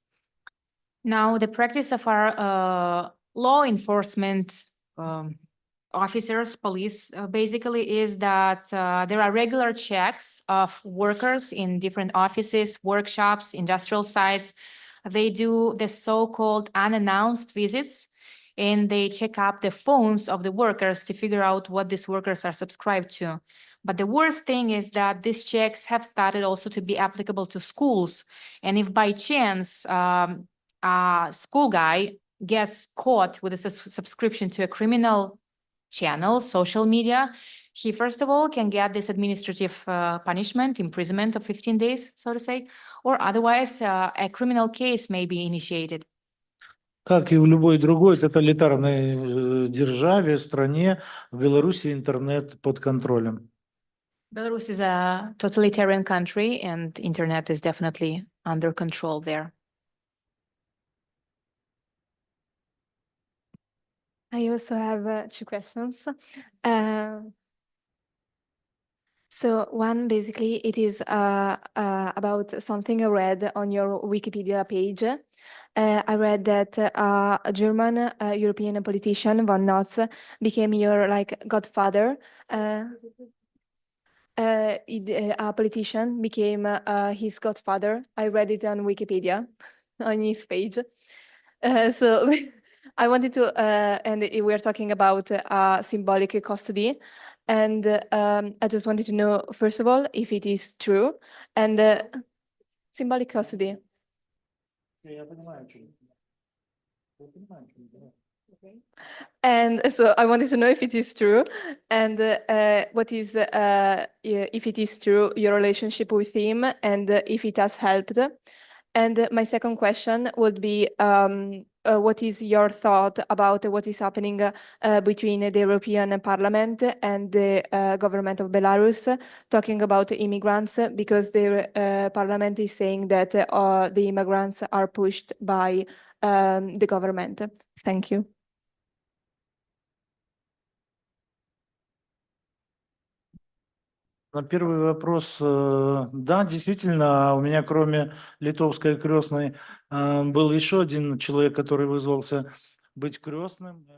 Now, the practice of our law enforcement officers, police, basically is that there are regular checks of workers in different offices, workshops, industrial sites. They do the so-called unannounced visits, and they check up the phones of the workers to figure out what these workers are subscribed to. But the worst thing is that these checks have started also to be applicable to schools. And if by chance a school guy gets caught with a subscription to a criminal channel, social media, he first of all can get this administrative punishment, imprisonment of 15 days, so to say, or otherwise a criminal case may be initiated. Как и в любой другой тоталитарной державе, стране, в Беларуси интернет под контролем. Belarus is a totalitarian country, and internet is definitely under control there. I also have 2 questions. So one, basically, it is about something I read on your Wikipedia page. I read that a German European politician, von Notz, became your godfather. A politician became his godfather. I read it on Wikipedia, on his page. So I wanted to, and we're talking about symbolic custody. And I just wanted to know, first of all, if it is true. And symbolic custody. And so I wanted to know if it is true, and what is, if it is true, your relationship with him, and if it has helped. And my second question would be, what is your thought about what is happening between the European Parliament and the government of Belarus, talking about immigrants, because the Parliament is saying that the immigrants are pushed by the government. Thank you. На первый вопрос, да, действительно, у меня кроме литовской крестной был еще один человек, который вызвался быть крестным.